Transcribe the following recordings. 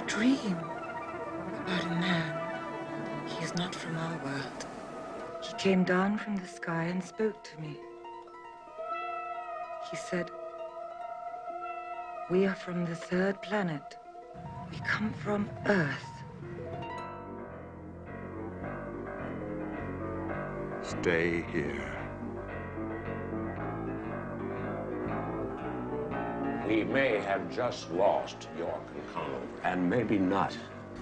Dream about a man. He is not from our world. He came down from the sky and spoke to me. He said, "We are from the third planet. We come from Earth." Stay here. We may have just lost York and Conover. And maybe not.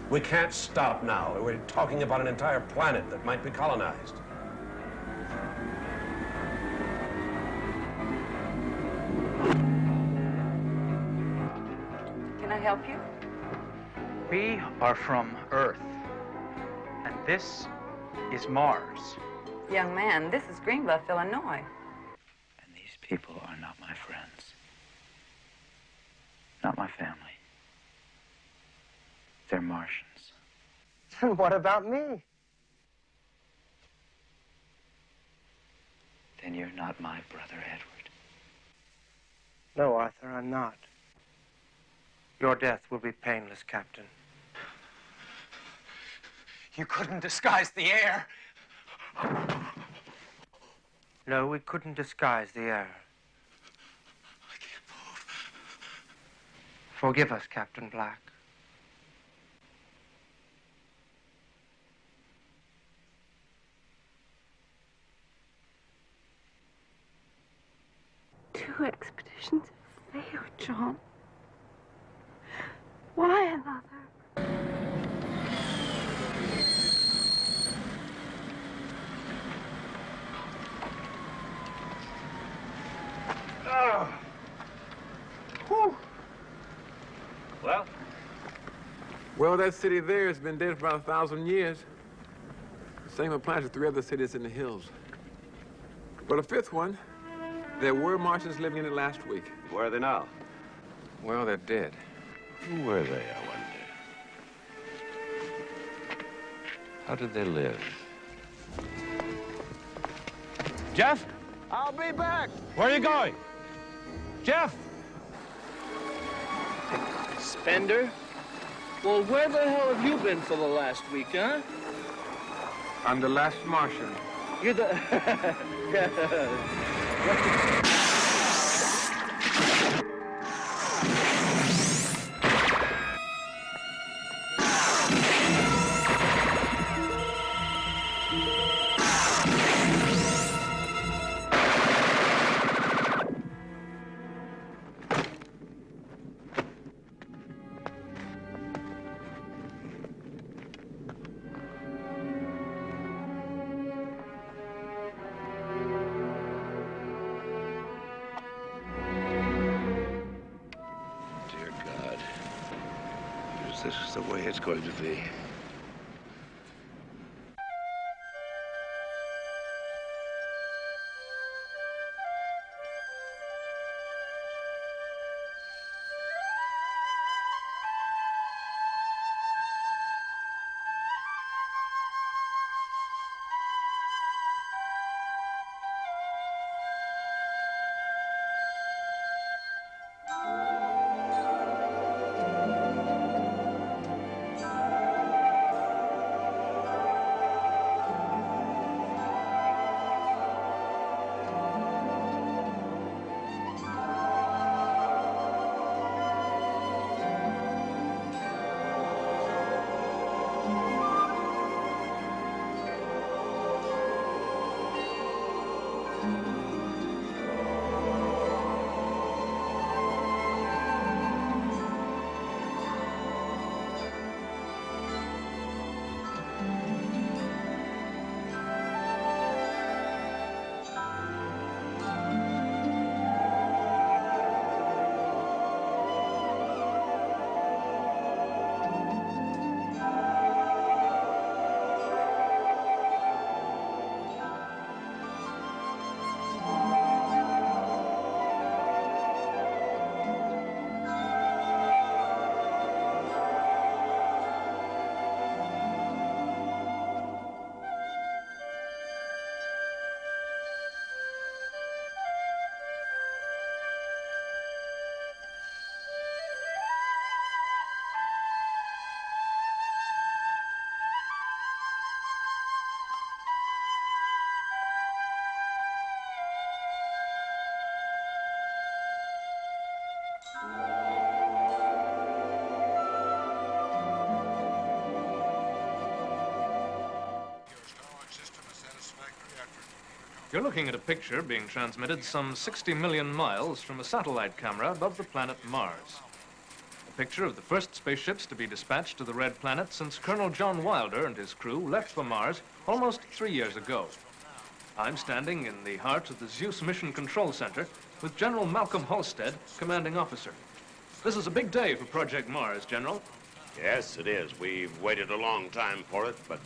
We can't stop now. We're talking about an entire planet that might be colonized. Can I help you? We are from Earth, and this is Mars. Young man, this is Greenbluff, Illinois. And these people are not my friends. Not my family. They're Martians. And what about me? Then you're not my brother, Edward. No, Arthur, I'm not. Your death will be painless, Captain. You couldn't disguise the air. No, we couldn't disguise the error. I can't move. Forgive us, Captain Black. Two expeditions have failed, John. Why another? Whew. Well, that city there has been dead for about 1,000 years. The same applies to 3 other cities in the hills. But a 5th one, there were Martians living in it last week. Where are they now? Well, they're dead. Who were they, I wonder? How did they live? Jeff? I'll be back. Where are you going? Jeff? Spender? Well, where the hell have you been for the last week, huh? I'm the last Martian. You're the... This is the way it's going to be. You're looking at a picture being transmitted some 60 million miles from a satellite camera above the planet Mars. A picture of the first spaceships to be dispatched to the Red Planet since Colonel John Wilder and his crew left for Mars almost 3 years ago. I'm standing in the heart of the Zeus Mission Control Center with General Malcolm Halstead, commanding officer. This is a big day for Project Mars, General. Yes, it is. We've waited a long time for it, but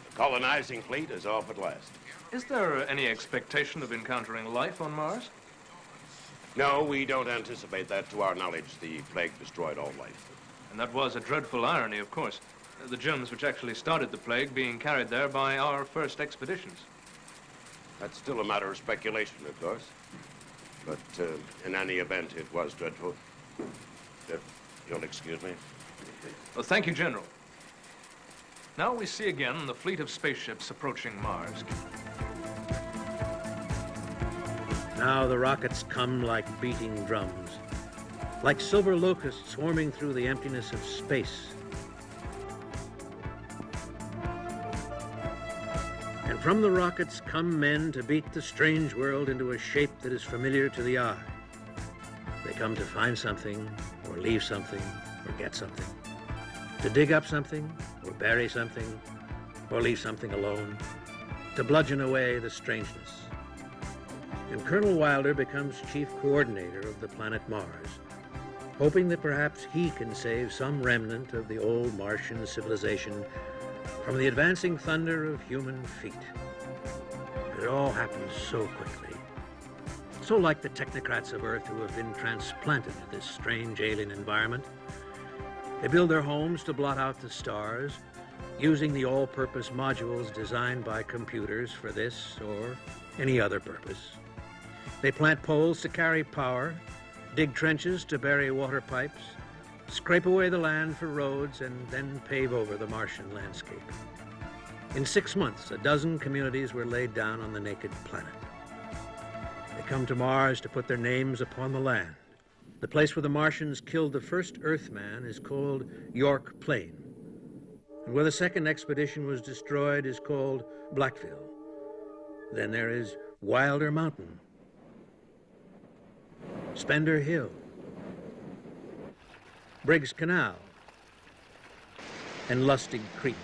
the colonizing fleet is off at last. Is there any expectation of encountering life on Mars? No, we don't anticipate that. To our knowledge, the plague destroyed all life. And that was a dreadful irony, of course. The germs which actually started the plague being carried there by our first expeditions. That's still a matter of speculation, of course. But in any event, it was dreadful. If you'll excuse me. Well, thank you, General. Now we see again the fleet of spaceships approaching Mars. Now the rockets come like beating drums, like silver locusts swarming through the emptiness of space. And from the rockets come men to beat the strange world into a shape that is familiar to the eye. They come to find something, or leave something, or get something. To dig up something, or bury something, or leave something alone. To bludgeon away the strangeness. And Colonel Wilder becomes chief coordinator of the planet Mars, hoping that perhaps he can save some remnant of the old Martian civilization from the advancing thunder of human feet. But it all happens so quickly. So like the technocrats of Earth who have been transplanted to this strange alien environment. They build their homes to blot out the stars, using the all-purpose modules designed by computers for this or any other purpose. They plant poles to carry power, dig trenches to bury water pipes, scrape away the land for roads, and then pave over the Martian landscape. In 6 months, a dozen communities were laid down on the naked planet. They come to Mars to put their names upon the land. The place where the Martians killed the first Earthman is called York Plain. And where the second expedition was destroyed is called Blackville. Then there is Wilder Mountain, Spender Hill, Briggs Canal, and Lustig Creek.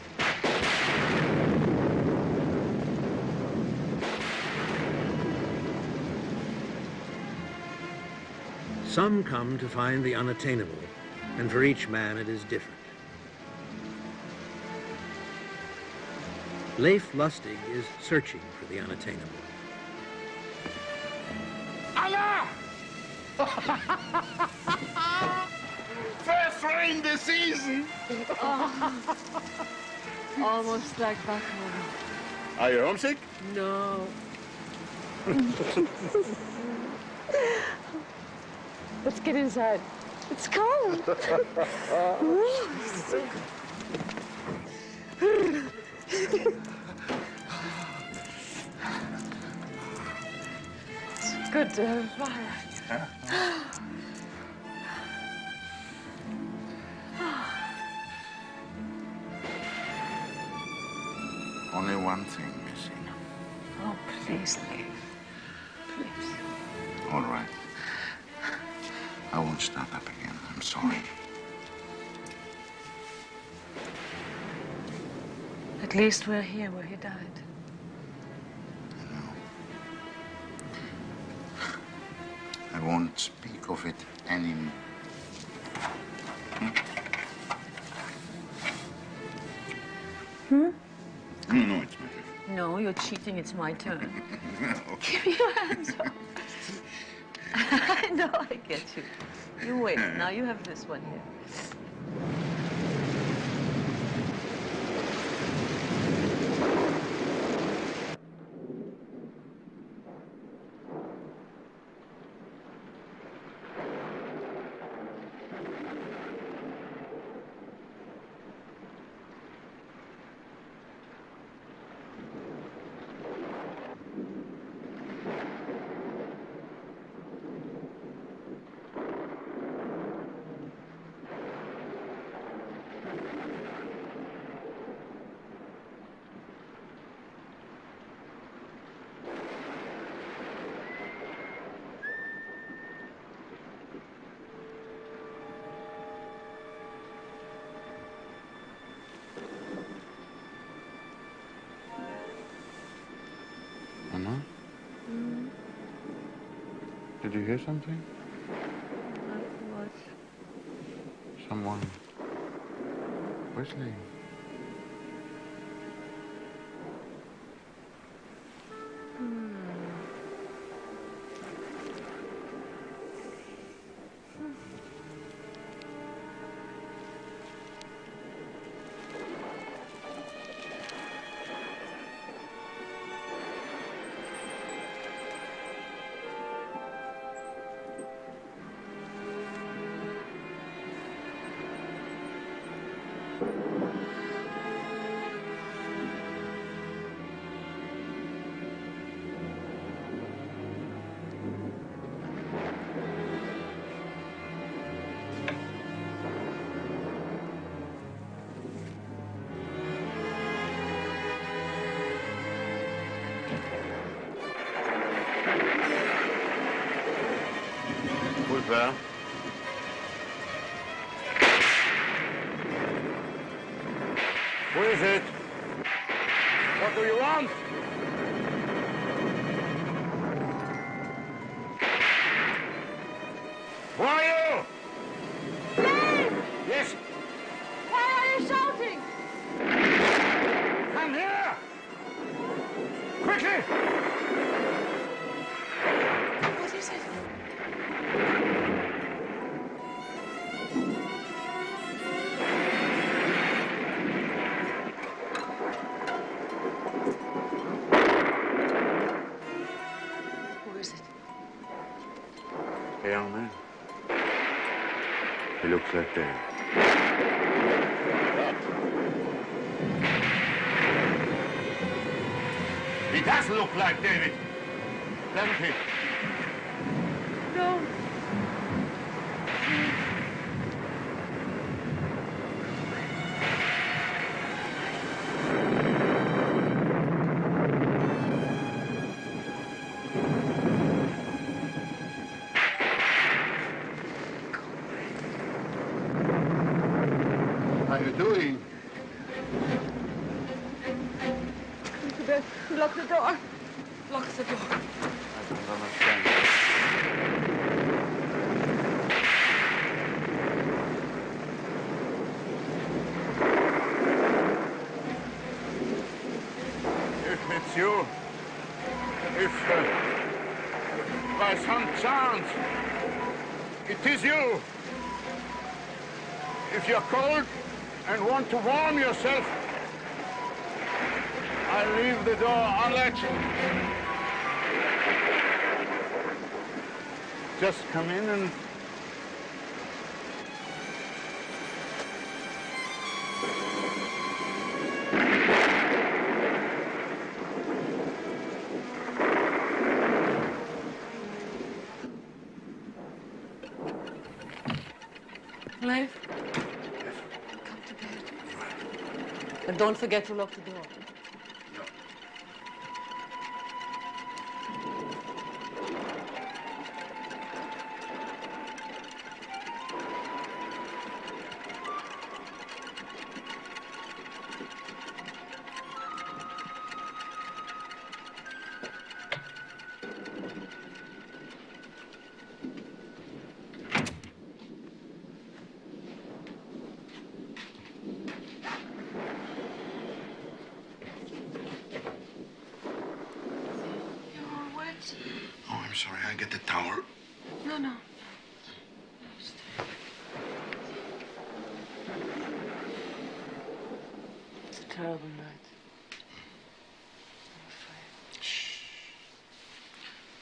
Some come to find the unattainable, and for each man it is different. Leif Lustig is searching for the unattainable. Allah! First rain this season! Oh, almost like back home. Are you homesick? No. Let's get inside. It's cold. It's good to have a fire. Only one thing missing. Oh, please, Leif. Please. All right. I won't start up again. I'm sorry. At least we're here where he died. I won't speak of it anymore. Hmm? No, it's my turn. No, you're cheating. It's my turn. Okay. Give me your hands off. I know, I get you. You wait. Now you have this one here. Did you hear something? What? Someone whistling. Who's there? Who is it? What do you want? Who are you? Please! Yes? Why are you shouting? Come here! Quickly! What is it? Who is it? A young man. He looks like Dave. He does look like David, doesn't he? No. How are you doing? Come to bed. Lock the door. Lock the door. I don't understand. If it's you, if by some chance it is you, if you're cold and want to warm yourself, I'll leave the door unlatched. Just come in and... Leif, come to bed. And don't forget to lock the door. Oh, I'm sorry. I get the towel. No, no. It's a terrible night.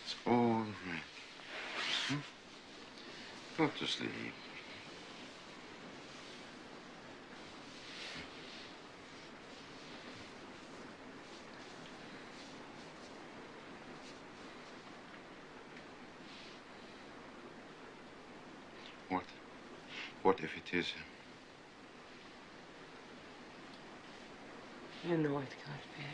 It's all right. Hmm? Go to sleep. What? What if it is him? You know it can't be.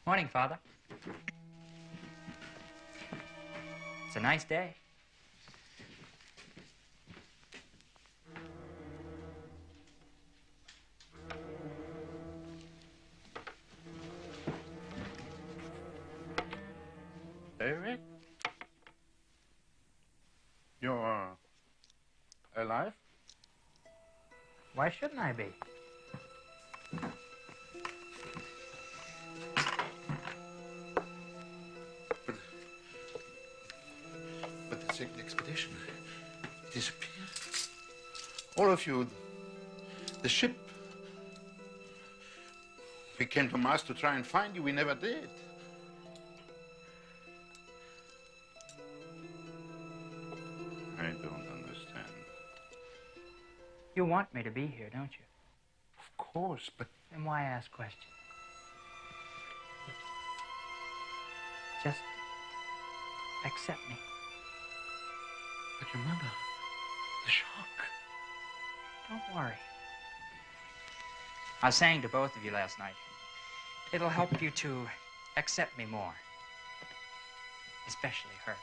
Morning, Father. It's a nice day. David? You're alive? Why shouldn't I be? But the second expedition disappeared. All of you, the ship. We came to Mars to try and find you. We never did. I don't understand. You want me to be here, don't you? Of course, but... Then why ask questions? Just accept me. But your mother, the shock. Don't worry. I was saying to both of you last night, it'll help you to accept me more. Especially her.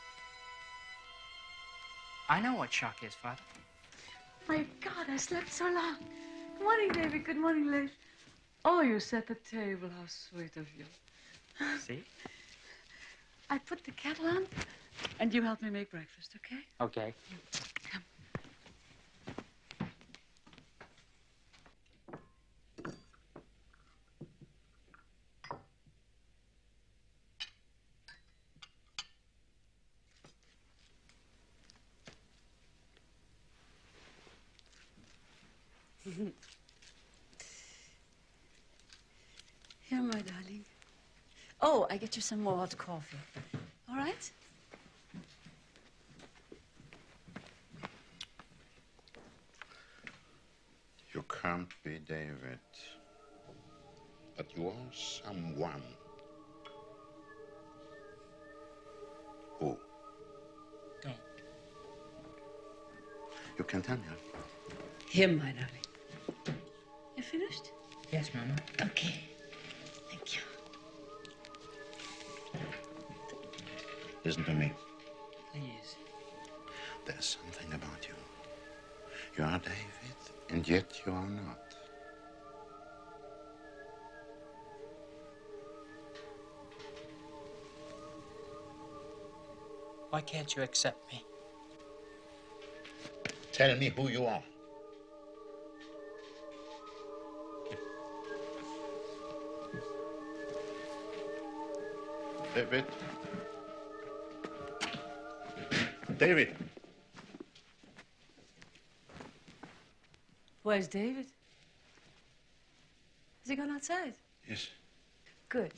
I know what shock is, Father. My God, I slept so long. Good morning, David. Good morning, Leif. Oh, you set the table. How sweet of you. See? I put the kettle on, and you help me make breakfast, okay? Okay. Come. Here, my darling. Oh, I get you some more hot coffee. All right? You can't be David. But you are someone. Who? Don't. You can tell me. Here, my darling. You finished? Yes, Mama. Okay. Thank you. Listen to me. Please. There's something about you. You are David, and yet you are not. Why can't you accept me? Tell me who you are. David. David. Where's David? Has he gone outside? Yes. Good.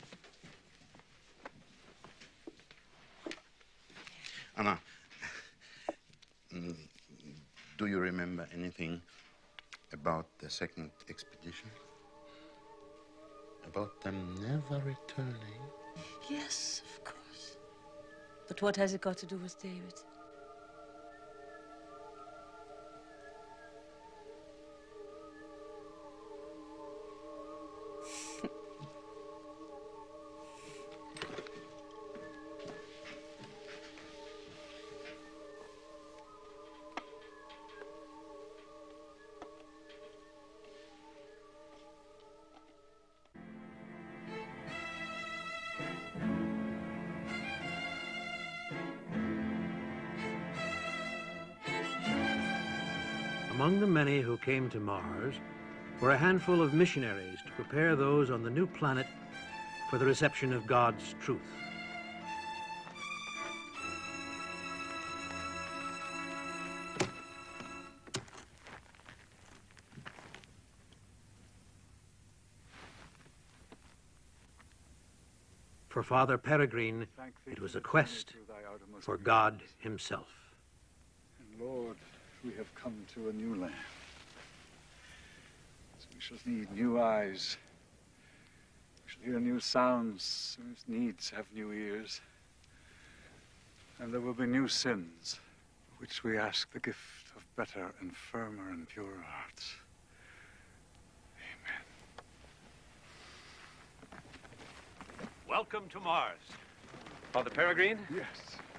Anna, do you remember anything about the second expedition? About them never returning? Yes, of course. But what has it got to do with David? Among the many who came to Mars were a handful of missionaries to prepare those on the new planet for the reception of God's truth. For Father Peregrine, it was a quest for God himself. And Lord, we have come to a new land. So we shall need new eyes. We shall hear new sounds, whose needs have new ears. And there will be new sins, for which we ask the gift of better and firmer and purer hearts. Amen. Welcome to Mars. Father Peregrine? Yes.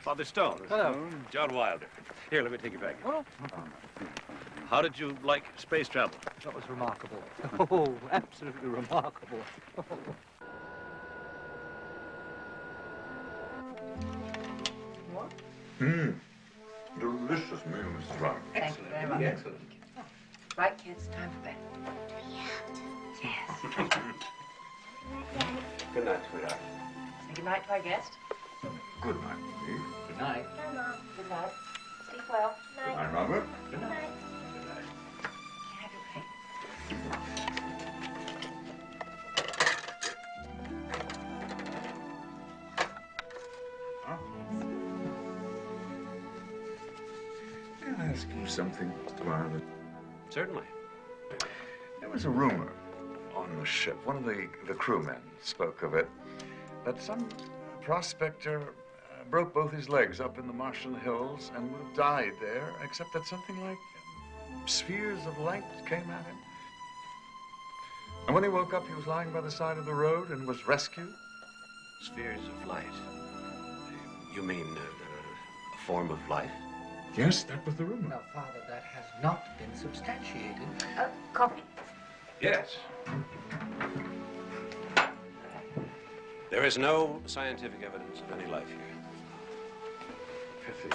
Father Stone. Hello. John Wilder. Here, let me take you back. Oh. How did you like space travel? That was remarkable. Oh, absolutely remarkable. What? Delicious meal, Mrs. Rock. Thank you very much. Excellent. Right, kids, time for bed. Yes. Good night, sweetheart. Say goodnight to our guest. Good night, Steve. Good night. Good night. Good night. Sleep well. Good night, Robert. Good night. Have your cake. Can I ask you something, Mr. Wilder? Certainly. There was a rumor on the ship, one of the crewmen spoke of it, that some prospector broke both his legs up in the Martian hills and would have died there, except that something like spheres of light came at him. And when he woke up, he was lying by the side of the road and was rescued. Spheres of light. You mean a form of life? Yes, that was the rumor. Now, Father, that has not been substantiated. Coffee. Yes. There is no scientific evidence of any life here. Pity,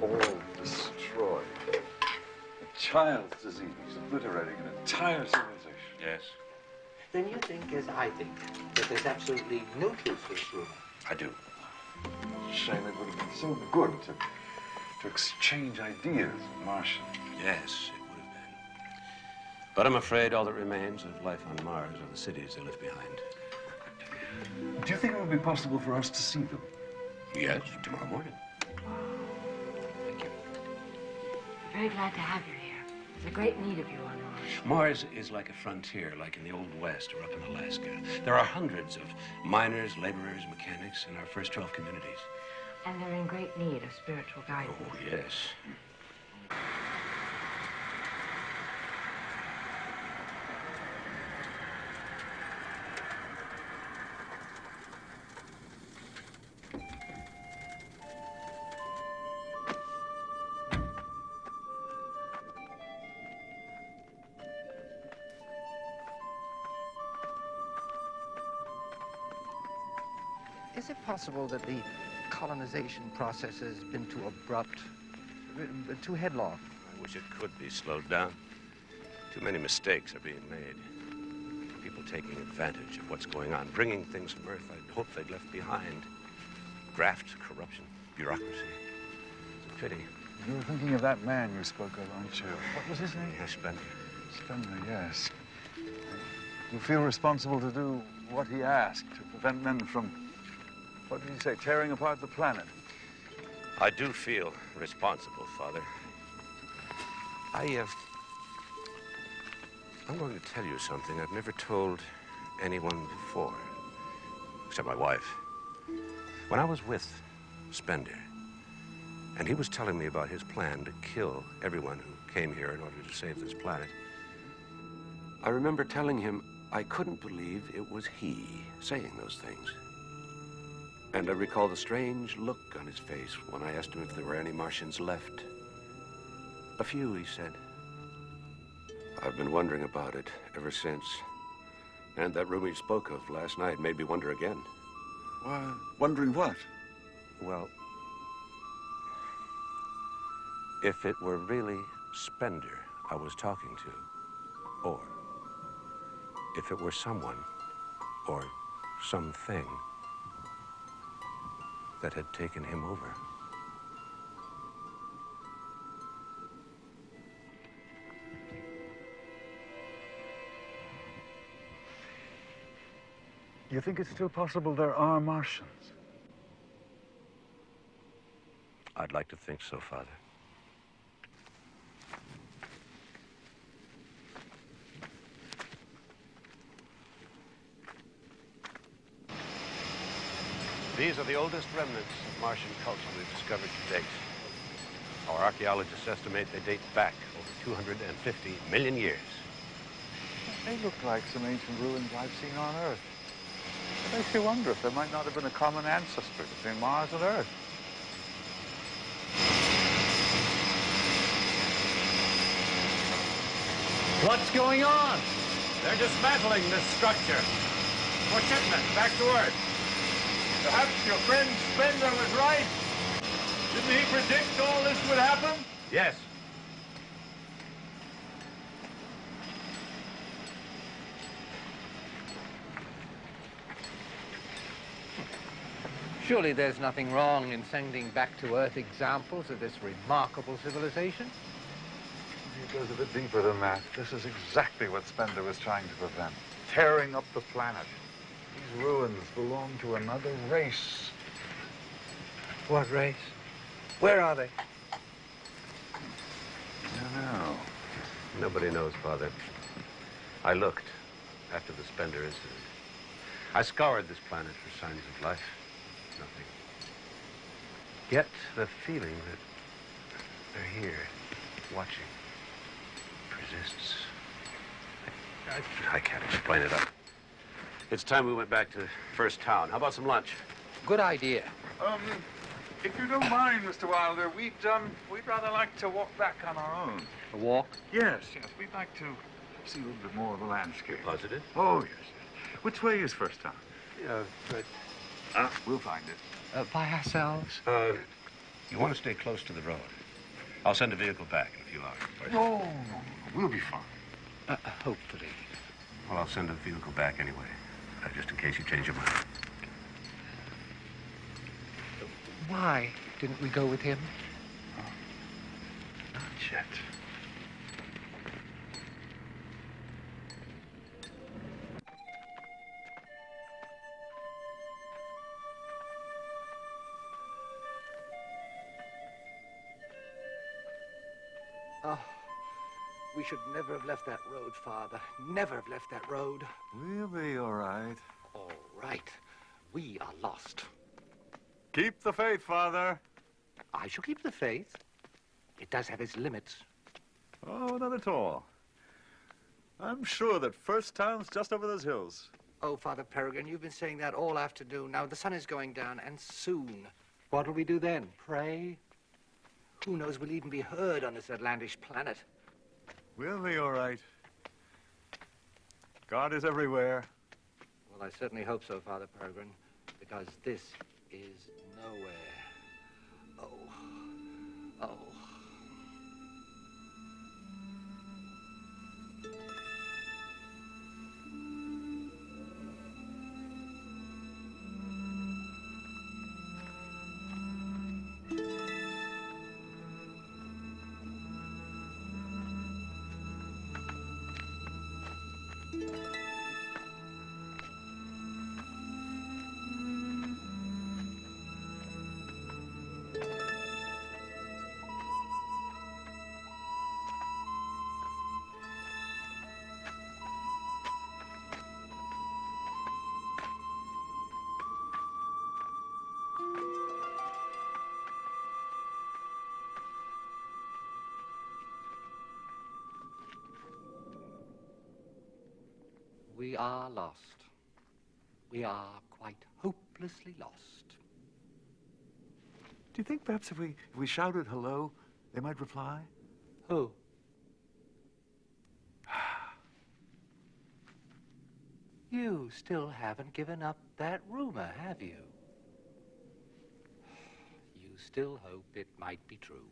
all destroyed. A child's disease obliterating an entire civilization. Yes. Then you think, as I think, that there's absolutely no truth to this rumor. I do. Shame it would have been so good to exchange ideas with Martian. Yes, it would have been. But I'm afraid all that remains of life on Mars are the cities they left behind. Do you think it would be possible for us to see them? Yes, tomorrow morning. Very glad to have you here. There's a great need of you on Mars. Mars is like a frontier, like in the Old West or up in Alaska. There are hundreds of miners, laborers, mechanics in our first 12 communities. And they're in great need of spiritual guidance. Oh, yes. Is it possible that the colonization process has been too abrupt, too headlong? I wish it could be slowed down. Too many mistakes are being made. People taking advantage of what's going on, bringing things from Earth I'd hoped they'd left behind. Graft, corruption, bureaucracy. It's a pity. You're thinking of that man you spoke of, aren't you? What was his name? Yes, Spender. Spender, yes. You feel responsible to do what he asked, to prevent men from, what did he say, tearing apart the planet? I do feel responsible, Father. I'm going to tell you something I've never told anyone before, except my wife. When I was with Spender, and he was telling me about his plan to kill everyone who came here in order to save this planet, I remember telling him I couldn't believe it was he saying those things. And I recall the strange look on his face when I asked him if there were any Martians left. A few, he said. I've been wondering about it ever since. And that room he spoke of last night made me wonder again. Well, wondering what? Well, if it were really Spender I was talking to, or if it were someone or something that had taken him over. You think it's still possible there are Martians? I'd like to think so, Father. These are the oldest remnants of Martian culture we've discovered to date. Our archaeologists estimate they date back over 250 million years. They look like some ancient ruins I've seen on Earth. Makes you wonder if there might not have been a common ancestor between Mars and Earth. What's going on? They're dismantling this structure. For shipment, back to Earth. Perhaps your friend Spender was right. Didn't he predict all this would happen? Yes. Surely there's nothing wrong in sending back to Earth examples of this remarkable civilization? It goes a bit deeper than that. This is exactly what Spender was trying to prevent. Tearing up the planet. These ruins belong to another race. What race? Where are they? I don't know. Nobody knows, Father. I looked after the Spender incident. I scoured this planet for signs of life. Nothing. Yet the feeling that they're here, watching, persists. I can't explain it. It's time we went back to First Town. How about some lunch? Good idea. If you don't mind, Mr. Wilder, we'd rather like to walk back on our own. A walk? Yes. We'd like to see a little bit more of the landscape. Positive? Oh, yes. Which way is First Town? Yeah, but... We'll find it. By ourselves? You want to stay close to the road. I'll send a vehicle back in a few hours. No. We'll be fine. Hopefully. Well, I'll send a vehicle back anyway, just in case you change your mind. Why didn't we go with him? Not yet. Oh, we should never have left that road, Father. Never have left that road. We'll be all right. All right. We are lost. Keep the faith, Father. I shall keep the faith. It does have its limits. Oh, not at all. I'm sure that First Town's just over those hills. Oh, Father Peregrine, you've been saying that all afternoon. Now, the sun is going down, and soon. What'll we do then? Pray? Who knows we'll even be heard on this outlandish planet. We'll be all right. God is everywhere. Well, I certainly hope so, Father Peregrine, because this is nowhere. Oh. We are lost. We are quite hopelessly lost. Do you think perhaps if we shouted hello, they might reply? Who? You still haven't given up that rumor, have you? You still hope it might be true.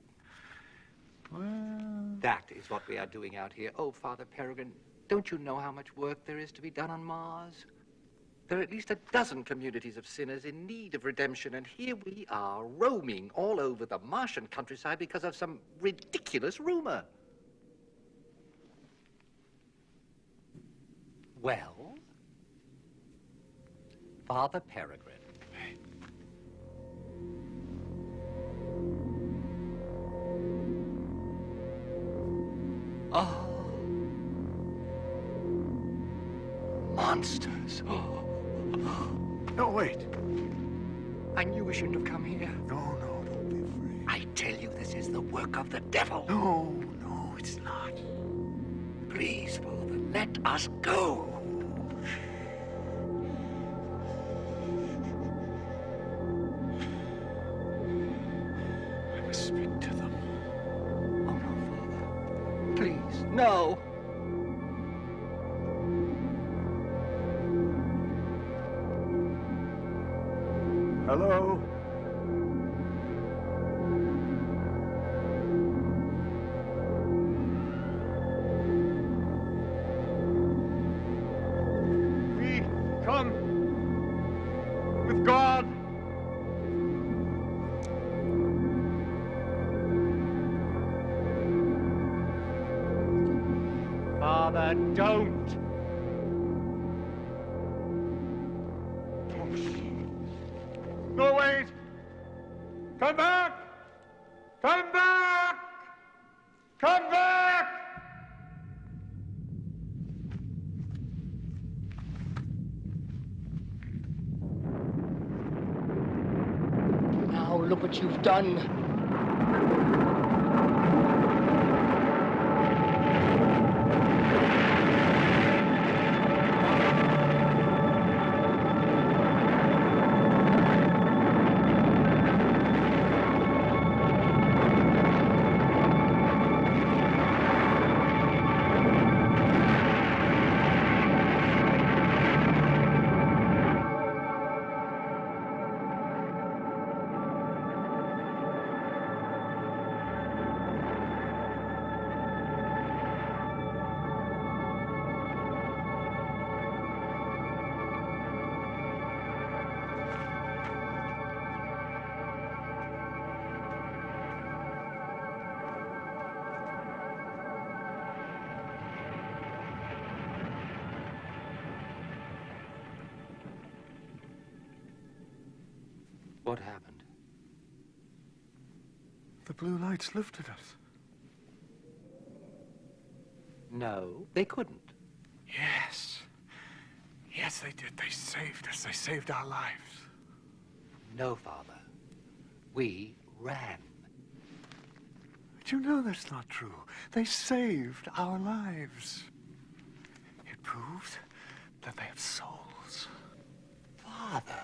Well... That is what we are doing out here. Oh, Father Peregrine, don't you know how much work there is to be done on Mars? There are at least a dozen communities of sinners in need of redemption, and here we are roaming all over the Martian countryside because of some ridiculous rumor. Well, Father Peregrine. Oh. Monsters. No, wait. I knew we shouldn't have come here. No, don't be afraid. I tell you, this is the work of the devil. No, it's not. Please, Father, let us go. Speak to them. Oh, no, Father. Please, no. Hello? We come with God. Father, don't! No, wait! Come back! Come back! Come back! Now look what you've done. What happened? The blue lights lifted us. No, they couldn't. Yes. Yes, they did. They saved us. They saved our lives. No, Father. We ran. But you know that's not true. They saved our lives. It proves that they have souls. Father,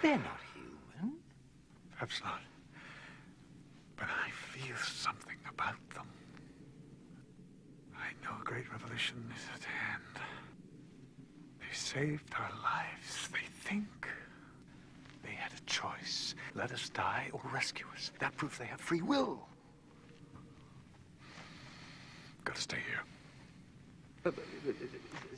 they're not human. Perhaps not. But I feel something about them. I know a great revolution is at hand. They saved our lives. They think. They had a choice. Let us die or rescue us. That proves they have free will. Gotta stay here. But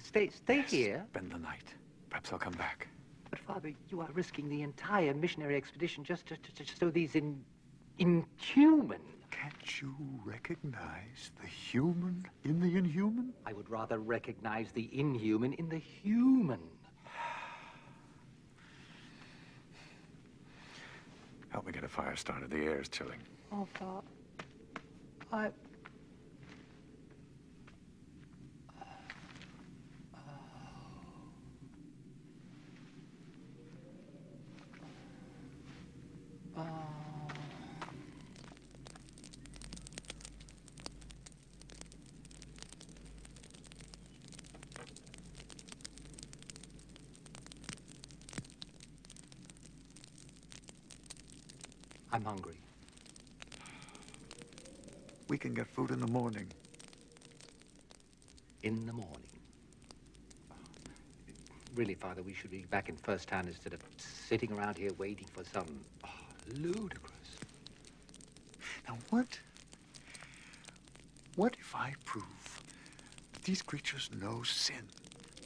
stay here? Spend the night. Perhaps I'll come back. But, Father, you are risking the entire missionary expedition just so these inhuman... Can't you recognize the human in the inhuman? I would rather recognize the inhuman in the human. Help me get a fire started. The air's chilling. Oh, Father, I... I'm hungry. We can get food in the morning. In the morning. Really, Father, we should be back in first hand instead of sitting around here waiting for some ludicrous. Now, what if I prove that these creatures know sin,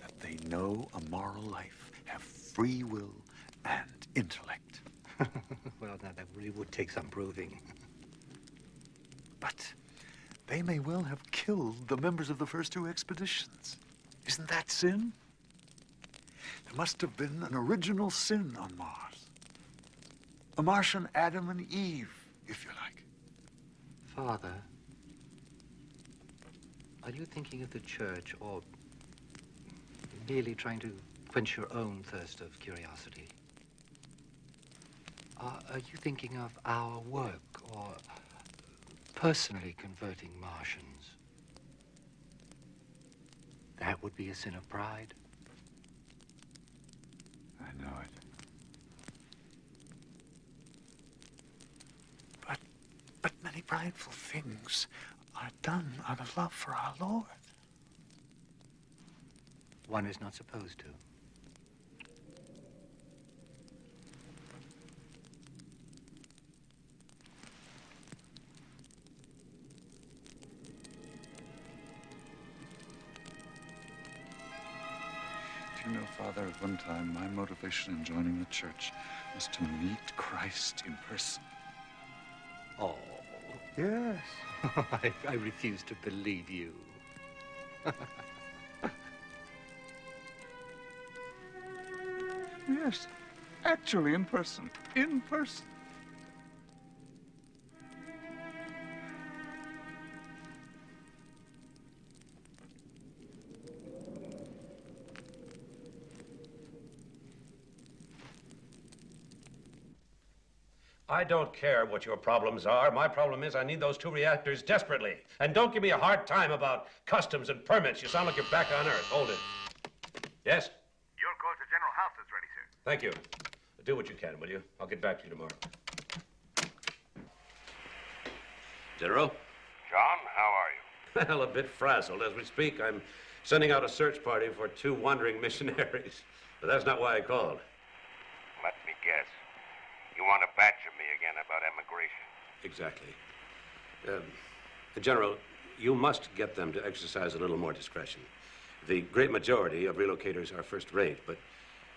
that they know a moral life, have free will and intellect? Well, now, that really would take some proving. But they may well have killed the members of the first two expeditions. Isn't that sin? There must have been an original sin on Mars. A Martian Adam and Eve, if you like. Father, are you thinking of the church or merely trying to quench your own thirst of curiosity? Are you thinking of our work or personally converting Martians? That would be a sin of pride. I know it. prideful things are done out of love for our Lord. One is not supposed to. Do you know, Father, at one time, my motivation in joining the church was to meet Christ in person. Oh. Yes. I refuse to believe you. Yes, actually in person. In person. I don't care what your problems are. My problem is I need those 2 reactors desperately. And don't give me a hard time about customs and permits. You sound like you're back on Earth. Hold it. Yes? Your call to General House is ready, sir. Thank you. Do what you can, will you? I'll get back to you tomorrow. General? John, how are you? Well, a bit frazzled. As we speak, I'm sending out a search party for 2 wandering missionaries. But that's not why I called. Let me guess. You want to badger me again about emigration? Exactly. General, you must get them to exercise a little more discretion. The great majority of relocators are first-rate, but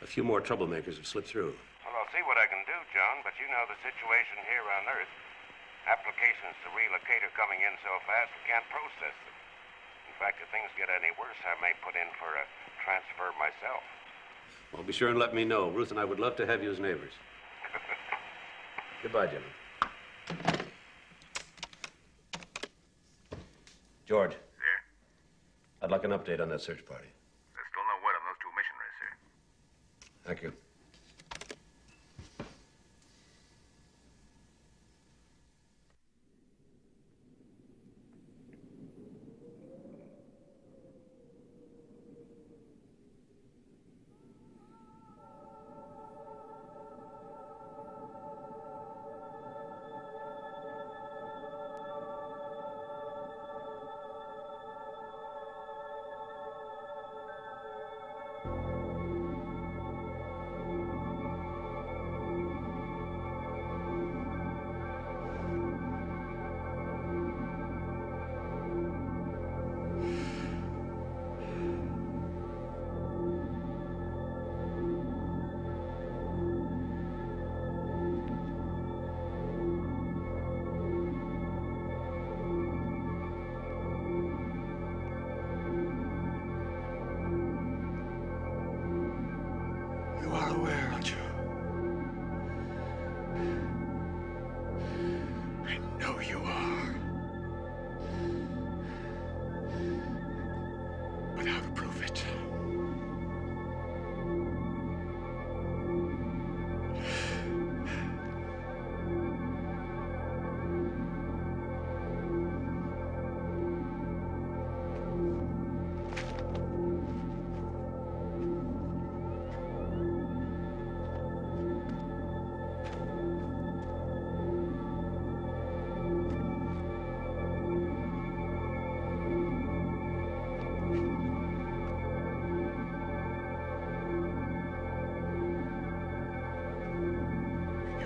a few more troublemakers have slipped through. Well, I'll see what I can do, John, but you know the situation here on Earth. Applications to relocate are coming in so fast we can't process them. In fact, if things get any worse, I may put in for a transfer myself. Well, be sure and let me know. Ruth and I would love to have you as neighbors. Goodbye, Jimmy. George. Sir? I'd like an update on that search party. There's still no word on those 2 missionaries, sir. Thank you. You are aware, aren't you? I know you are. But how to prove it?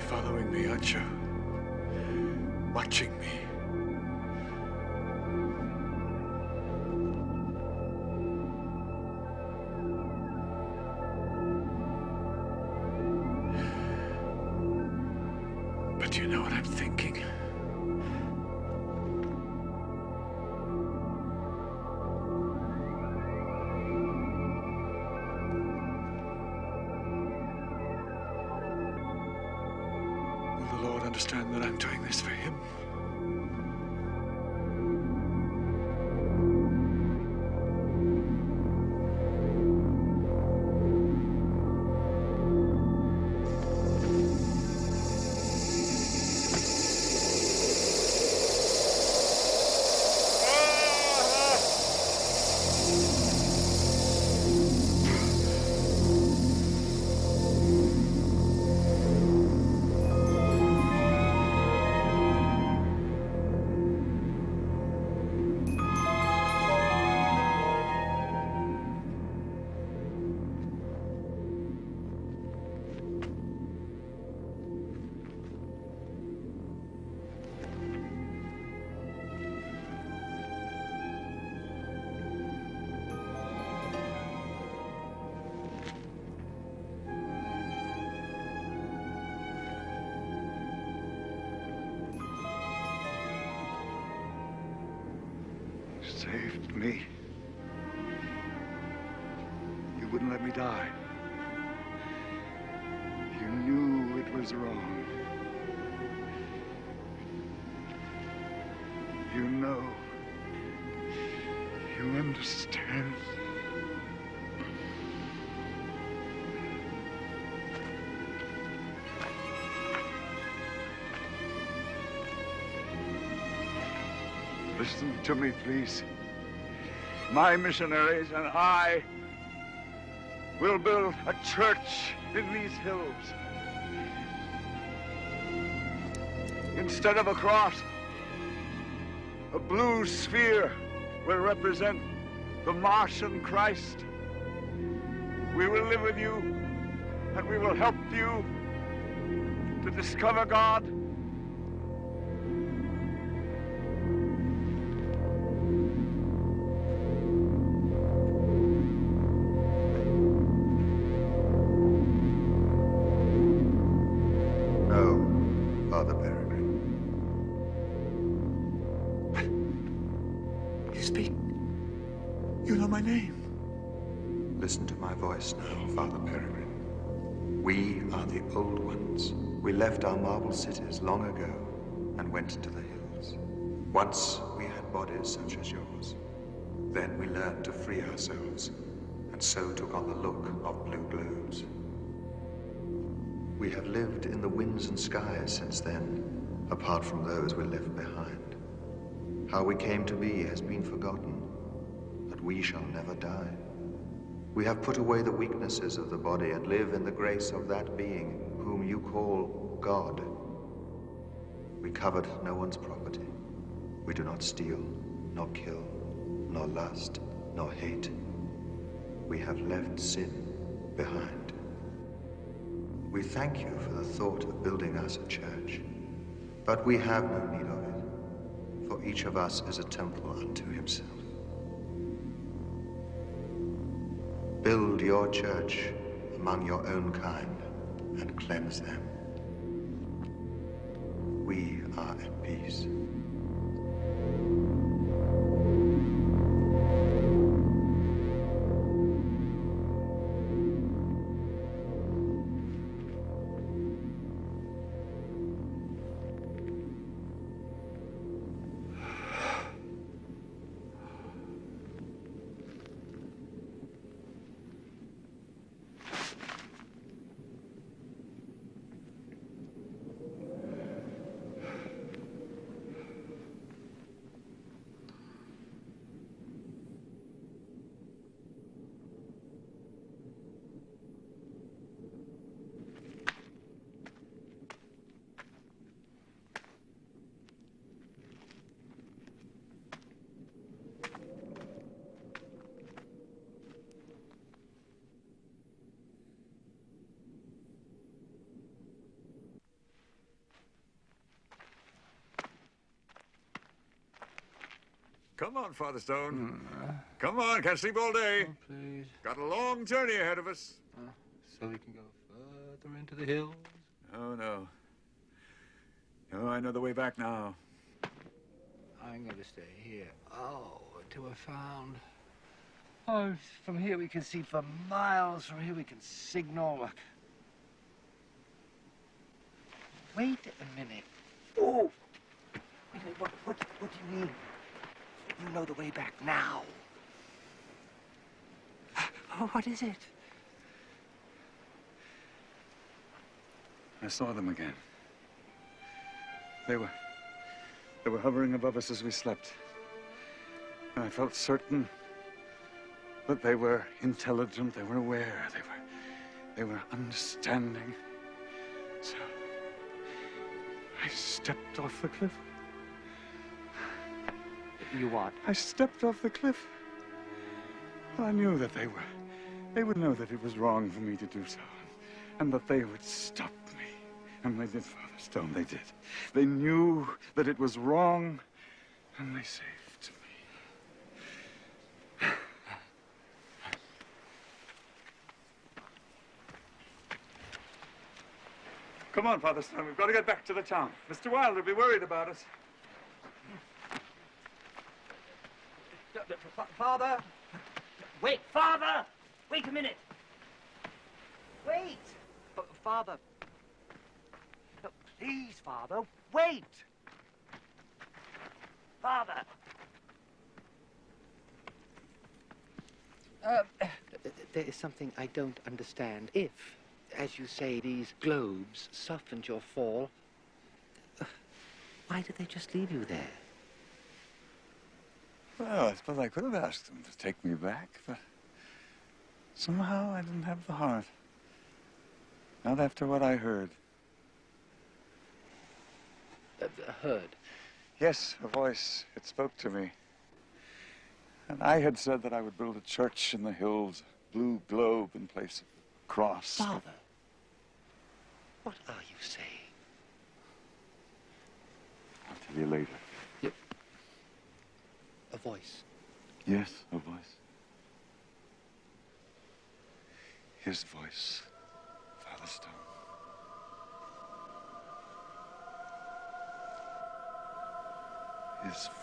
Following me, aren't you? Watching me. But you know what I'm thinking? Will the Lord understand that I'm doing this for him? saved me. You wouldn't let me die. You knew it was wrong. You know. You understand. Listen to me, please. My missionaries and I will build a church in these hills. Instead of a cross, a blue sphere will represent the Martian Christ. We will live with you, and we will help you to discover God. No, Father Peregrine. You speak. You know my name. Listen to my voice now, Father Peregrine. We are the old ones. We left our marble cities long ago and went into the hills. Once we had bodies such as yours. Then we learned to free ourselves, and so took on the look of blue globes. We have lived in the winds and skies since then, apart from those we left behind. How we came to be has been forgotten, but we shall never die. We have put away the weaknesses of the body and live in the grace of that being whom you call God. We covet no one's property. We do not steal, nor kill, nor lust, nor hate. We have left sin behind. We thank you for the thought of building us a church, but we have no need of it, for each of us is a temple unto himself. Build your church among your own kind and cleanse them. We are at peace. Come on, Father Stone. Come on, can't sleep all day. Oh, please. Got a long journey ahead of us. So we can go further into the hills? Oh, no. No, I know the way back now. I'm going to stay here. Oh, until we're found. Oh, from here we can see for miles. From here we can signal. Wait a minute. Oh! What do you mean? You know the way back now. Oh, what is it? I saw them again. They were hovering above us as we slept. And I felt certain that they were intelligent, they were aware, they were understanding. So I stepped off the cliff. You what? I stepped off the cliff. I knew that they would know that it was wrong for me to do so, and that they would stop me. And they did, Father Stone, they did. They knew that it was wrong, and they saved me. Come on, Father Stone, we've got to get back to the town. Mr. Wilder will be worried about us. Father! Wait, Father! Wait a minute! Wait! Father! No, please, Father, wait! Father! There is something I don't understand. If, as you say, these globes softened your fall, why did they just leave you there? Well, I suppose I could have asked them to take me back, but somehow I didn't have the heart. Not after what I heard. Heard? Yes, a voice. It spoke to me. And I had said that I would build a church in the hills, a blue globe in place of a cross. Father, what are you saying? I'll tell you later. A voice. Yes, a voice. His voice, Father Stone. His voice.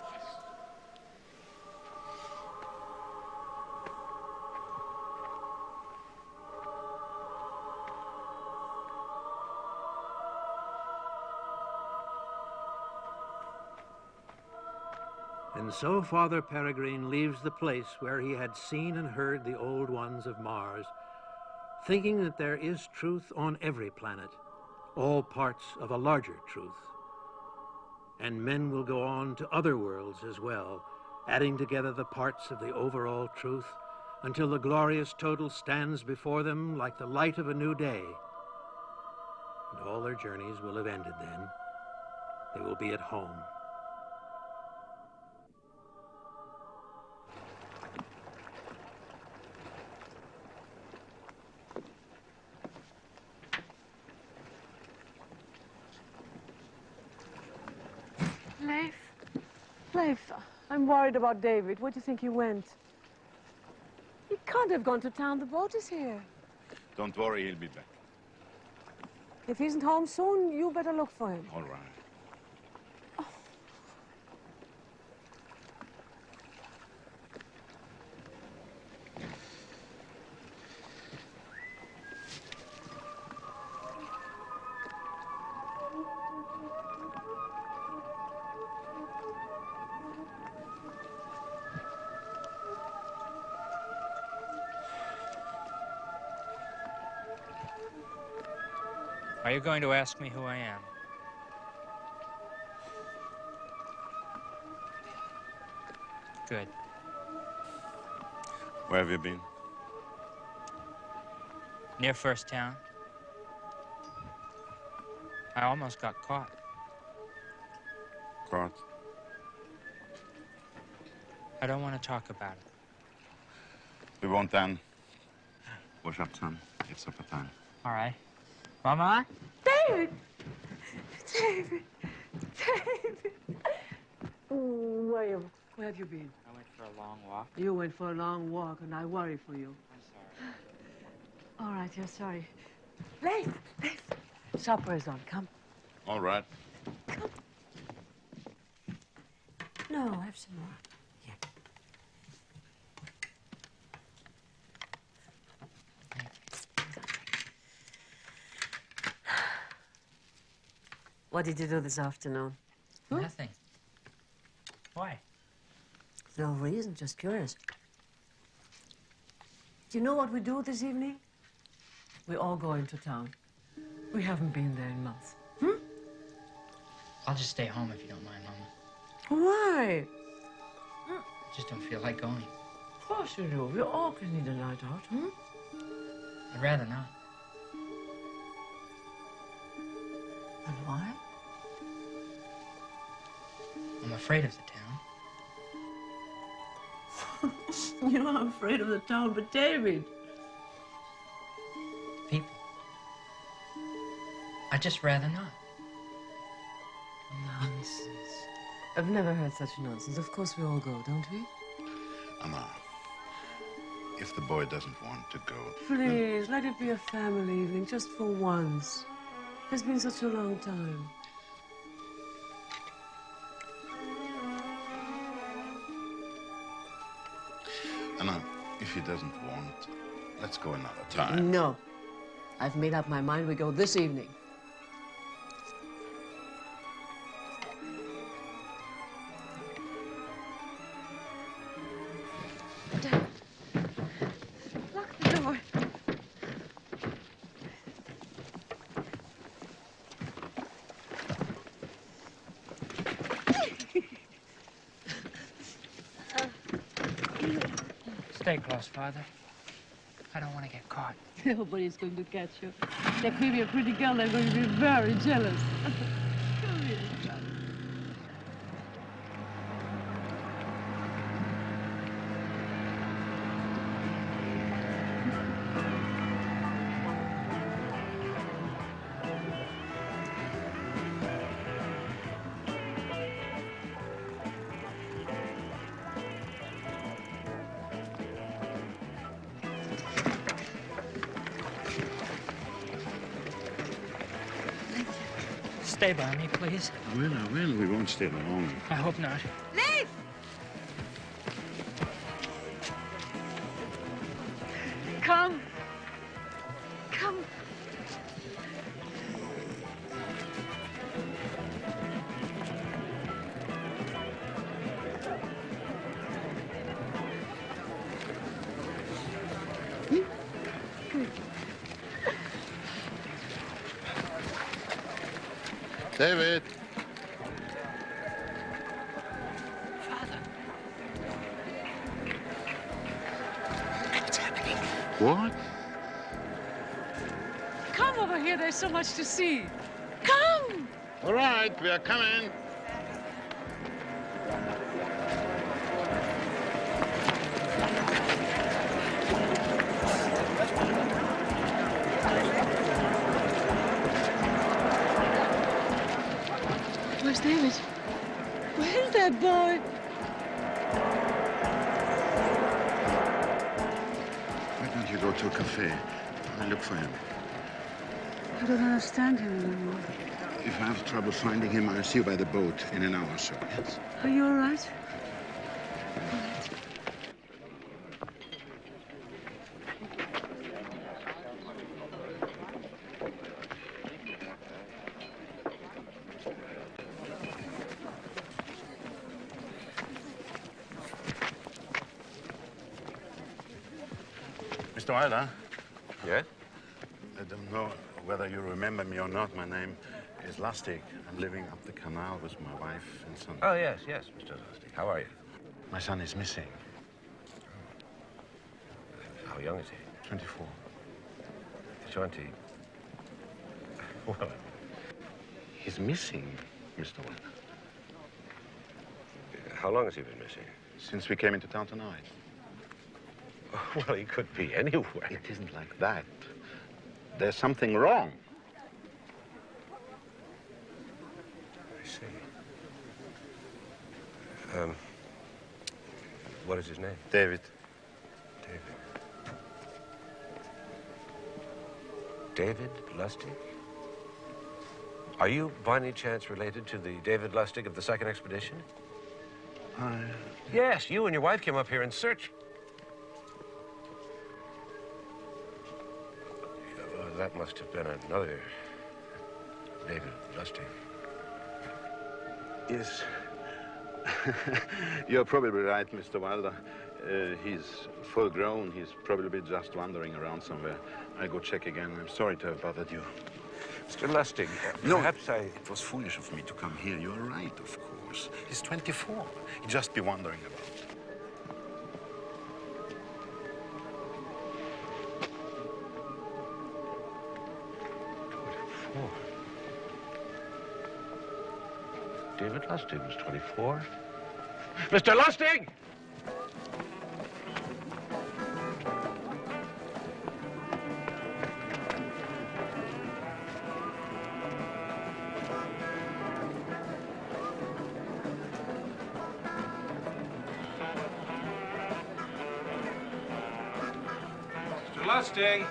And so Father Peregrine leaves the place where he had seen and heard the old ones of Mars, thinking that there is truth on every planet, all parts of a larger truth. And men will go on to other worlds as well, adding together the parts of the overall truth until the glorious total stands before them like the light of a new day. And all their journeys will have ended then. They will be at home. Leif, I'm worried about David. Where do you think he went? He can't have gone to town. The boat is here. Don't worry, he'll be back. If he isn't home soon, you better look for him. All right. Are you going to ask me who I am? Good. Where have you been? Near First Town. I almost got caught. Caught? I don't want to talk about it. We won't then. Wash up, son. It's supper time. All right. Mama? David! David! David! Where have you been? I went for a long walk. You went for a long walk, and I worry for you. I'm sorry. All right, you're sorry. Leif! Leif! Supper is on. Come. All right. Come. No, have some more. Here. What did you do this afternoon? Nothing. Why? No reason, just curious. Do you know what we do this evening? We all go into town. We haven't been there in months. I'll just stay home if you don't mind, Mama. Why? I just don't feel like going. Of course you do. We all can need a night out, I'd rather not. And why? I'm afraid of the town. You're not afraid of the town, but David. People. I'd just rather not. Nonsense. I've never heard such nonsense. Of course we all go, don't we? Anna, if the boy doesn't want to go... Please, let it be a family evening, just for once. It's been such a long time. Anna, if he doesn't want, let's go another time. No. I've made up my mind we go this evening. Dad, lock the door. Stay close, Father. I don't want to get caught. Nobody's going to catch you. There may be a pretty girl that's going to be very jealous. Come here, son. Stay by me, please. I will. We won't stay long. I hope not. Leif! Come. Come. David. What's happening? What? Come over here. There's so much to see. Come. All right, we are coming. Where's David? Where's that boy? Why don't you go to a cafe? I'll look for him. I don't understand him anymore. If I have trouble finding him, I'll see you by the boat in an hour or so, yes? Are you all right? Mr. Wilder? Yes? I don't know whether you remember me or not. My name is Lustig. I'm living up the canal with my wife and son. Oh, yes, Mr. Lustig. How are you? My son is missing. How young is he? 24. 20. Well, he's missing, Mr. Wilder. How long has he been missing? Since we came into town tonight. Well, he could be anywhere. It isn't like that. There's something wrong. I see. What is his name? David. David Lustig? Are you, by any chance, related to the David Lustig of the second expedition? Yes, you and your wife came up here in search. That must have been another David Lustig. Yes. You're probably right, Mr. Wilder. He's full grown. He's probably just wandering around somewhere. I'll go check again. I'm sorry to have bothered you. Mr. Lustig, no, perhaps It was foolish of me to come here. You're right, of course. He's 24. He'd just be wandering about. David Lustig was 24. Mr. Lustig! Mr. Lustig!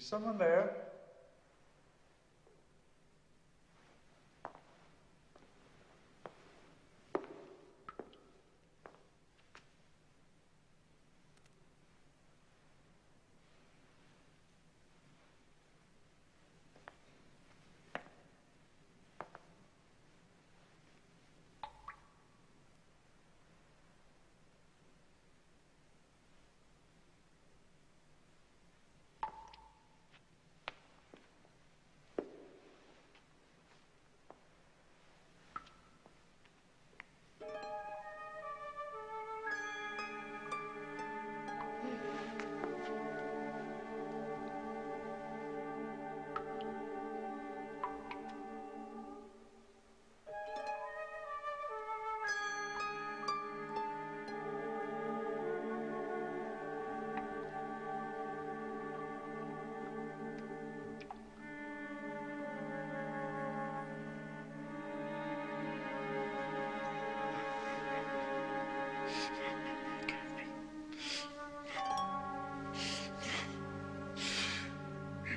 someone there?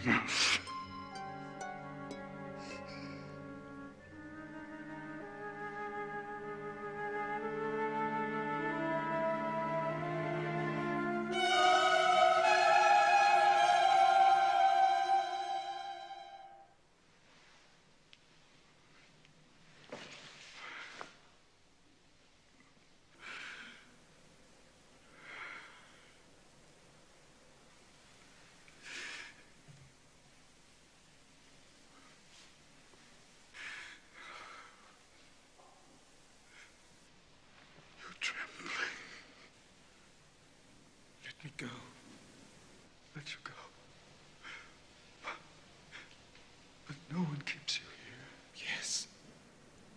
Enough. Let me go. Let you go. But no one keeps you here. Yes,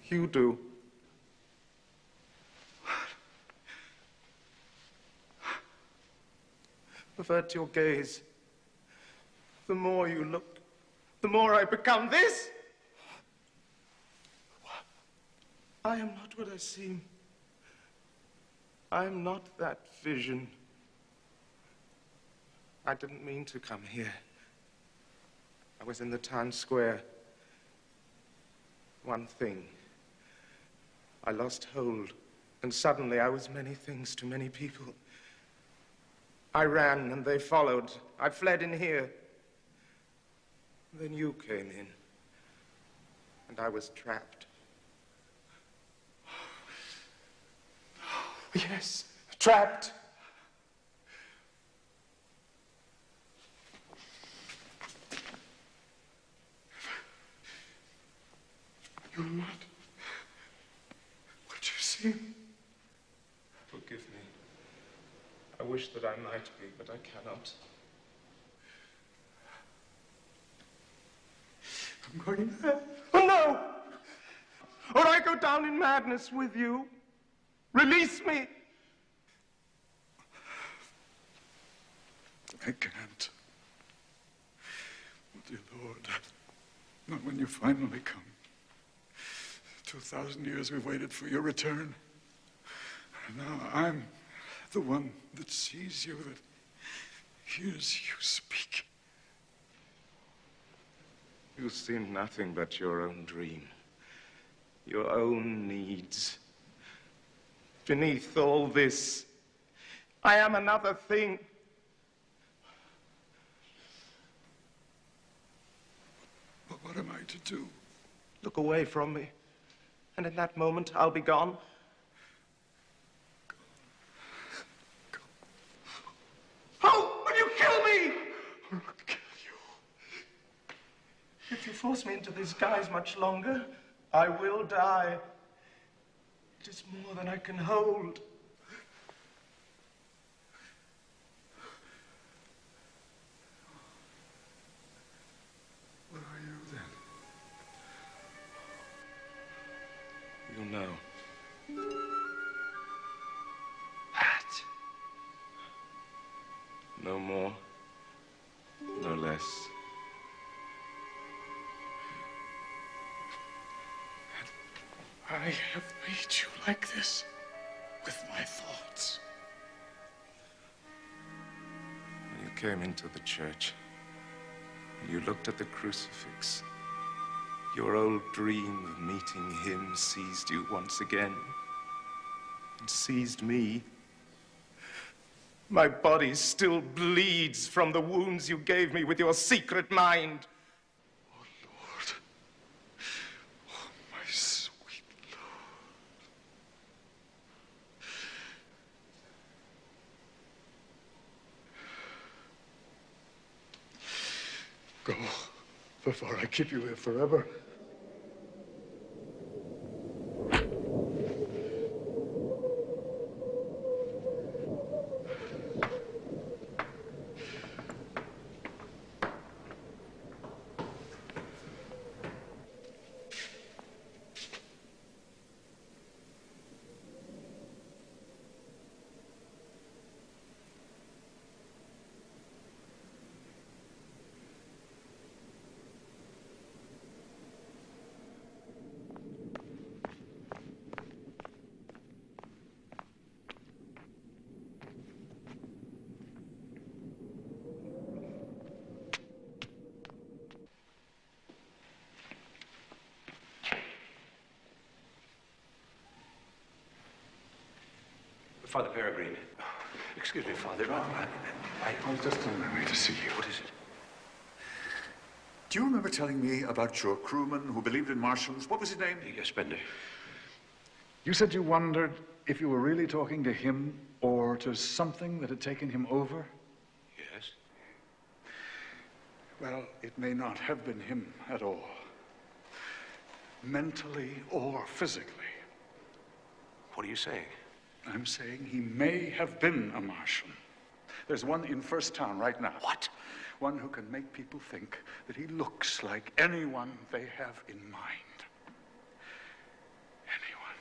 you do. Avert your gaze. The more you look, the more I become this. I am not what I seem. I am not that vision. I didn't mean to come here. I was in the town square. One thing. I lost hold, and suddenly I was many things to many people. I ran, and they followed. I fled in here. Then you came in, and I was trapped. Yes, trapped. You're not what you seem. Forgive me. I wish that I might be, but I cannot. I'm going mad. Oh, no! Or I go down in madness with you. Release me! I can't. Oh, dear Lord, not when you finally come. 2,000 years we've waited for your return. And now I'm the one that sees you, that hears you speak. You seem nothing but your own dream, your own needs. Beneath all this, I am another thing. But what am I to do? Look away from me, and in that moment, I'll be gone. Go. Oh, will you kill me? I'll kill you. If you force me into this guise much longer, I will die. It is more than I can hold. What are you then? You know. That. No more, no less. I have made you like this with my thoughts. When you came into the church, You looked at the crucifix. Your old dream of meeting him seized you once again. And seized me. My body still bleeds from the wounds you gave me with your secret mind. Oh, Lord. Oh, my sweet Lord. Go, before I keep you here forever. Father Peregrine. Excuse me, Father. I was just on my way to see you. What is it? Do you remember telling me about your crewman who believed in Martians? What was his name? Spender. You said you wondered if you were really talking to him or to something that had taken him over? Yes. Well, it may not have been him at all. Mentally or physically. What are you saying? I'm saying he may have been a Martian. There's one in First Town right now. What? One who can make people think that he looks like anyone they have in mind. Anyone.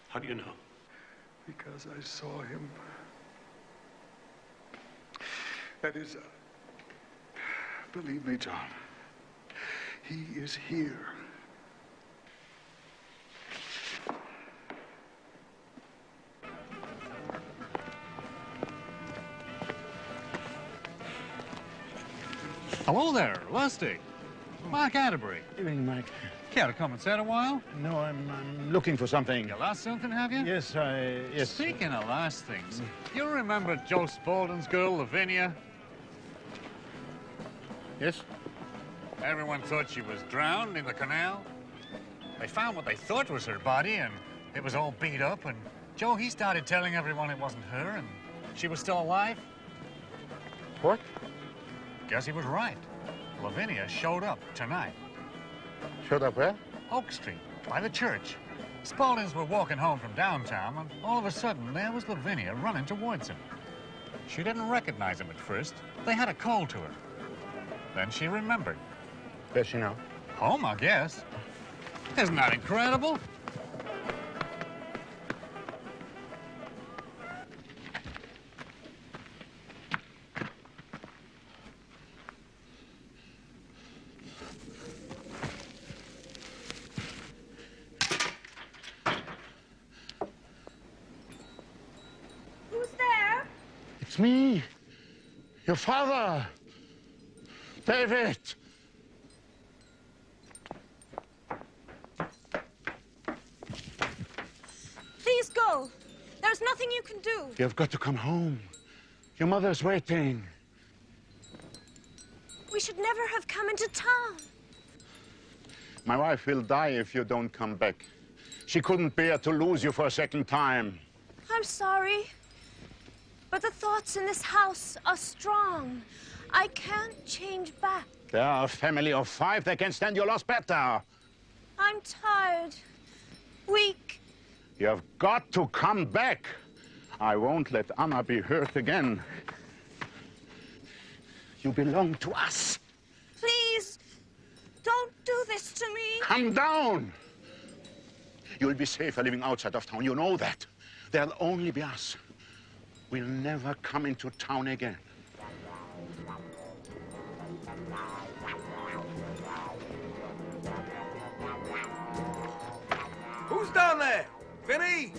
How do you know? Because I saw him. That is, believe me, John, he is here. Hello there, Lustig. Mark Atterbury. Evening, Mike. Care to come and sit a while? No, I'm looking for something. You lost something, have you? Yes, yes. Speaking of lost things, you remember Joe Spaulding's girl, Lavinia? Yes? Everyone thought she was drowned in the canal. They found what they thought was her body, and it was all beat up, and Joe, he started telling everyone it wasn't her, and she was still alive. What? Guess he was right. Lavinia showed up tonight. Showed up where? Oak Street, by the church. Spauldings were walking home from downtown, and all of a sudden, there was Lavinia running towards him. She didn't recognize him at first. They had a call to her. Then she remembered. Where's she now? Home, I guess. Isn't that incredible? Who's there? It's me. Your father. David. Please go. There's nothing you can do. You've got to come home. Your mother's waiting. We should never have come into town. My wife will die if you don't come back. She couldn't bear to lose you for a second time. I'm sorry. But the thoughts in this house are strong. I can't change back. They are a family of 5. They can stand your loss better. I'm tired. Weak. You've got to come back. I won't let Anna be hurt again. You belong to us. Please, don't do this to me. Come down. You'll be safer living outside of town. You know that. There'll only be us. We'll never come into town again. Who's down there? Vinny!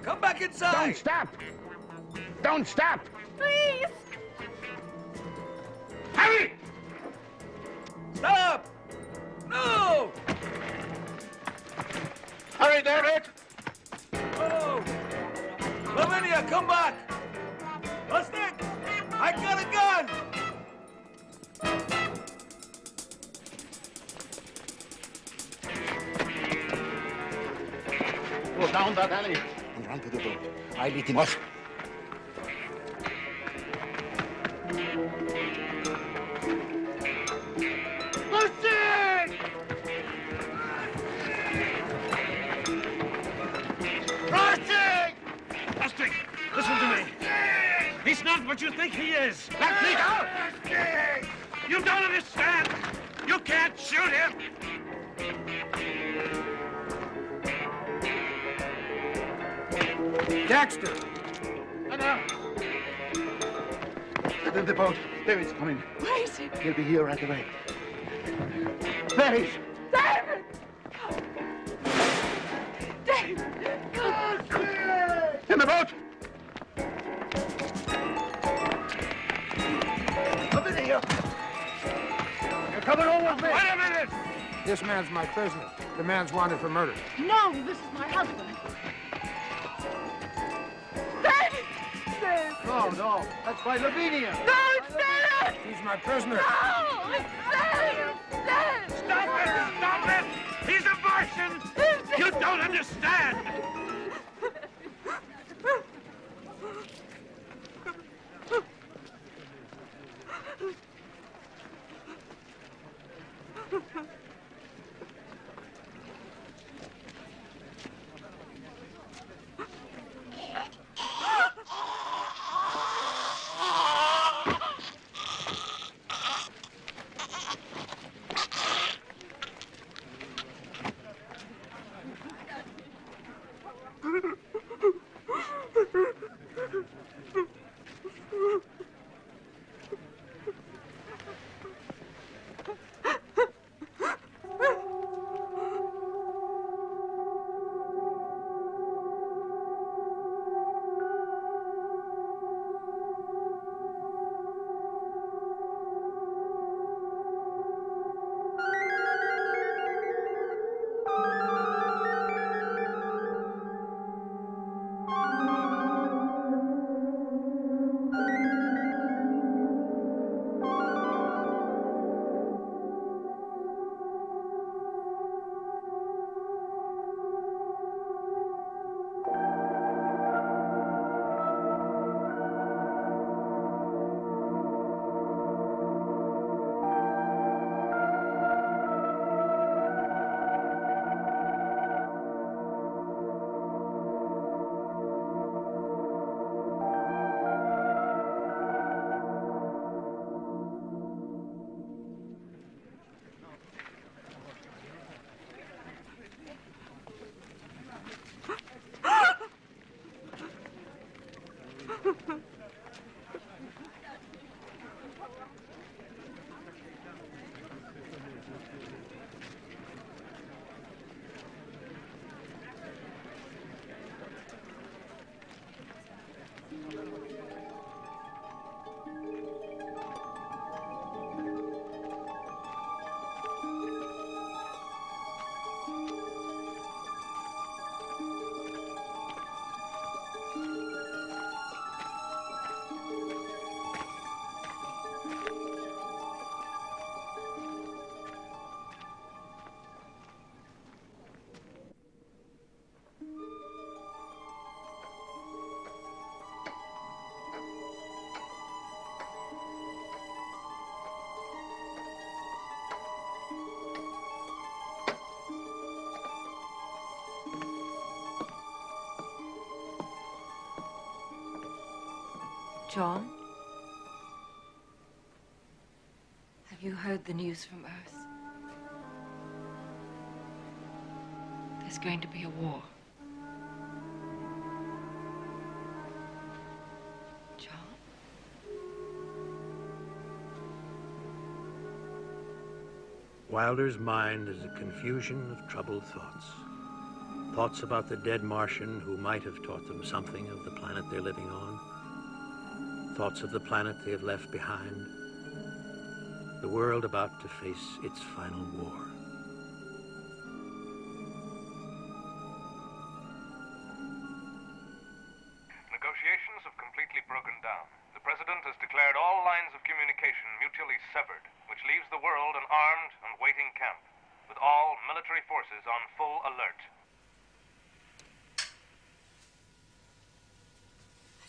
Come back inside! Don't stop! Don't stop! Please! Hurry! Stop! No! Hurry, David! Oh! Lavinia, come back! Lustig! I got a gun! Go down that alley and run to the boat. I lead him off. Lustig! Lustig! Lustig, listen to me. He's not what you think he is. Let me go! You don't understand. You can't shoot him. Dexter! The boat. David's coming. Where is he? He'll be here right away. There he is. David! David! In the boat! Lavinia! You're coming home with me! Wait a minute! This man's my prisoner. The man's wanted for murder. No, this is my husband. David! David! No, that's my Lavinia! No, it's David! He's my prisoner. No, it's David! David! Stop it! Stop it! He's a Martian! You don't understand! John? Have you heard the news from Earth? There's going to be a war. John? Wilder's mind is a confusion of troubled thoughts. Thoughts about the dead Martian who might have taught them something of the planet they're living on. Thoughts of the planet they have left behind. The world about to face its final war. Negotiations have completely broken down. The President has declared all lines of communication mutually severed, which leaves the world an armed and waiting camp, with all military forces on full alert.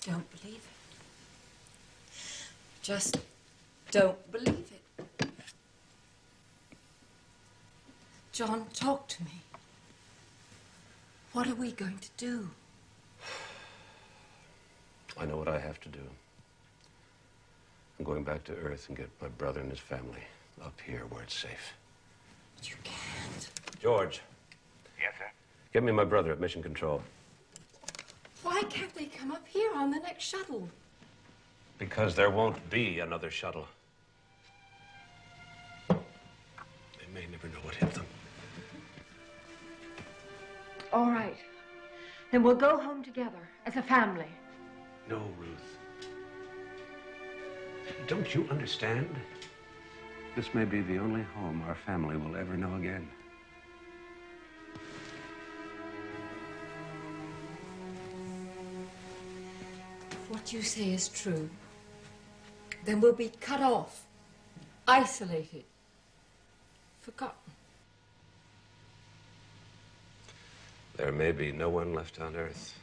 I don't believe it. Just don't believe it. John, talk to me. What are we going to do? I know what I have to do. I'm going back to Earth and get my brother and his family up here where it's safe. But you can't. George. Yes, sir? Get me my brother at Mission Control. Why can't they come up here on the next shuttle? Because there won't be another shuttle. They may never know what hit them. All right. Then we'll go home together as a family. No, Ruth. Don't you understand? This may be the only home our family will ever know again. If what you say is true, then we'll be cut off, isolated, forgotten. There may be no one left on Earth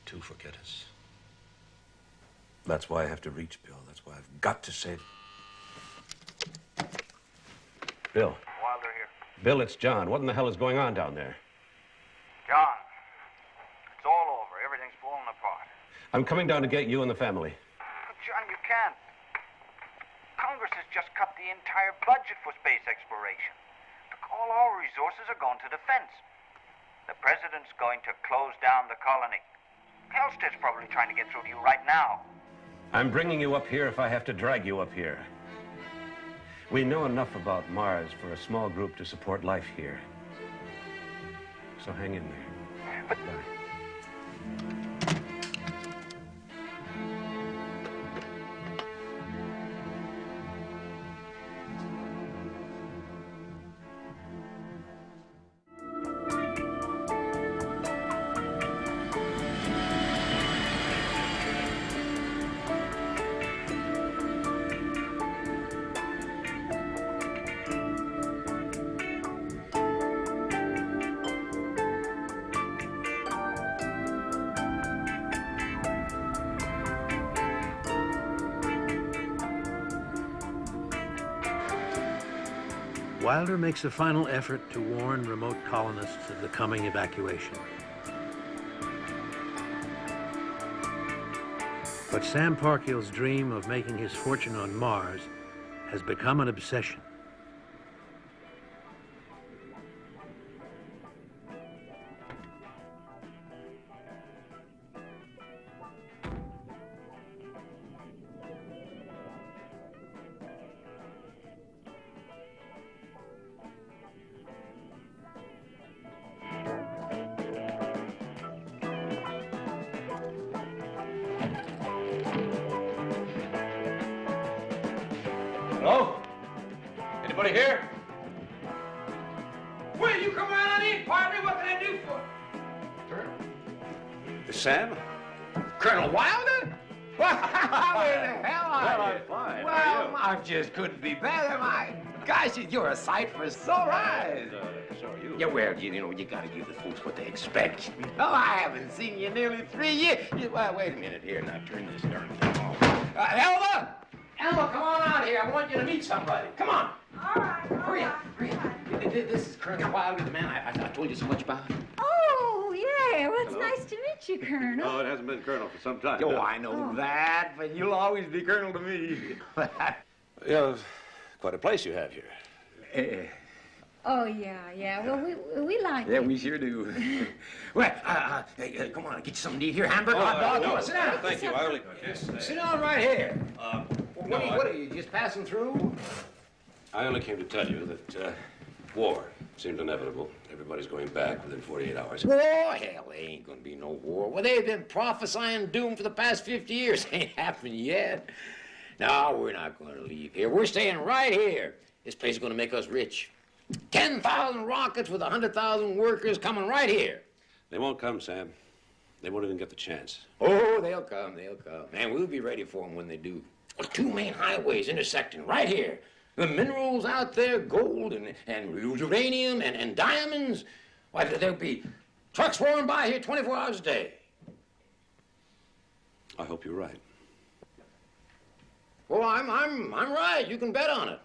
to forget us. That's why I have to reach Bill. That's why I've got to save... Bill. Wilder here. Bill, it's John. What in the hell is going on down there? John, it's all over. Everything's falling apart. I'm coming down to get you and the family. But, John, you can't. Congress has just cut the entire budget for space exploration. Look, all our resources are going to defense. The president's going to close down the colony. Halstead's probably trying to get through to you right now. I'm bringing you up here if I have to drag you up here. We know enough about Mars for a small group to support life here. So hang in there. But... Wilder makes a final effort to warn remote colonists of the coming evacuation. But Sam Parkill's dream of making his fortune on Mars has become an obsession. Hello? Anybody here? Will you come around and eat, partner? What can I do for you? Sam? Colonel Wilder? Well, how in the hell are you? Well, I'm fine. Well, How are you? I just couldn't be better, my gosh, you're a sight for sore eyes. So are you. Yeah, well, you know, you gotta give the folks what they expect. Oh, I haven't seen you in nearly 3 years. Well, wait a minute here, now turn this darn thing off. Elma! Elma, come on out here. I want you to meet somebody. Come on. All right. Hurry up, hurry up. This is Colonel Wilder, the man I told you so much about. Oh, yeah. Well, it's Hello? nice to meet you, Colonel. Oh, it hasn't been Colonel for some time. Oh, no. I know that, but you'll always be Colonel to me. Yeah, quite a place you have here. Oh, yeah. Well, we like Yeah, it. we sure do. Well, hey, come on, get you something to eat here. Hamburger, hot dog. Come on, sit down. Thank you. I only... Sit down right here. What are you just passing through? I only came to tell you that War seemed inevitable. Everybody's going back within 48 hours. War? Hell, there ain't gonna be no war. Well, they've been prophesying doom for the past 50 years. Ain't happened yet. No, we're not gonna leave here. We're staying right here. This place is gonna make us rich. 10,000 rockets with 100,000 workers coming right here. They won't come, Sam. They won't even get the chance. Oh, they'll come, they'll come. And we'll be ready for them when they do. Well, 2 main highways intersecting right here. The minerals out there, gold and uranium and diamonds. Why, there'll be trucks roaring by here 24 hours a day. I hope you're right. Well, I'm right. You can bet on it.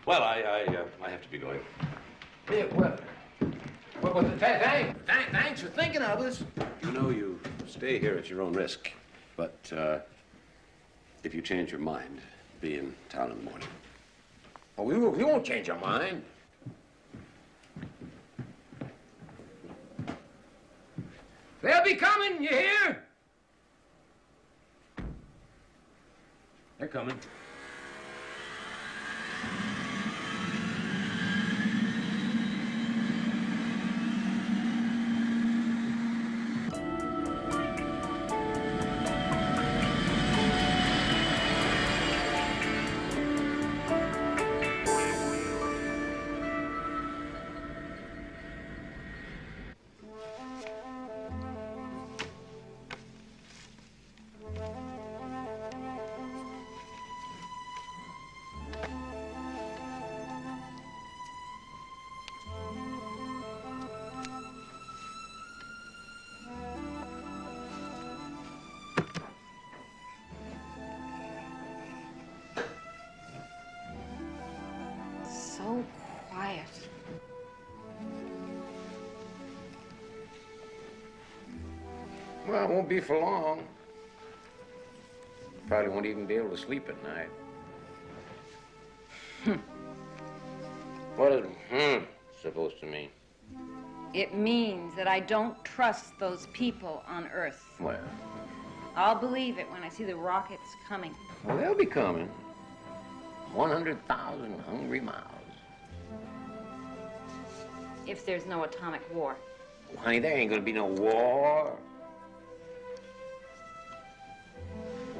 Well, I have to be going. Yeah, well, thanks for thinking of us. You know, you stay here at your own risk. But if you change your mind, be in town in the morning. Oh, we won't change our mind. They'll be coming, you hear? They're coming. So quiet. Well, it won't be for long. Probably won't even be able to sleep at night. What is supposed to mean? It means that I don't trust those people on Earth. Well, I'll believe it when I see the rockets coming. well, they'll be coming. 100,000 hungry mouths. If there's no atomic war. Well, honey, there ain't gonna be no war.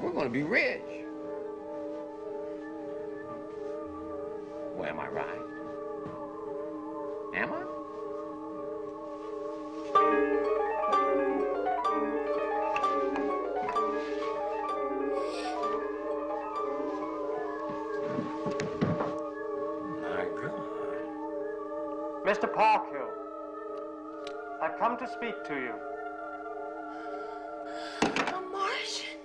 We're gonna be rich. Well, am I right? Am I? Mr. Parkhill, I've come to speak to you. A Martian?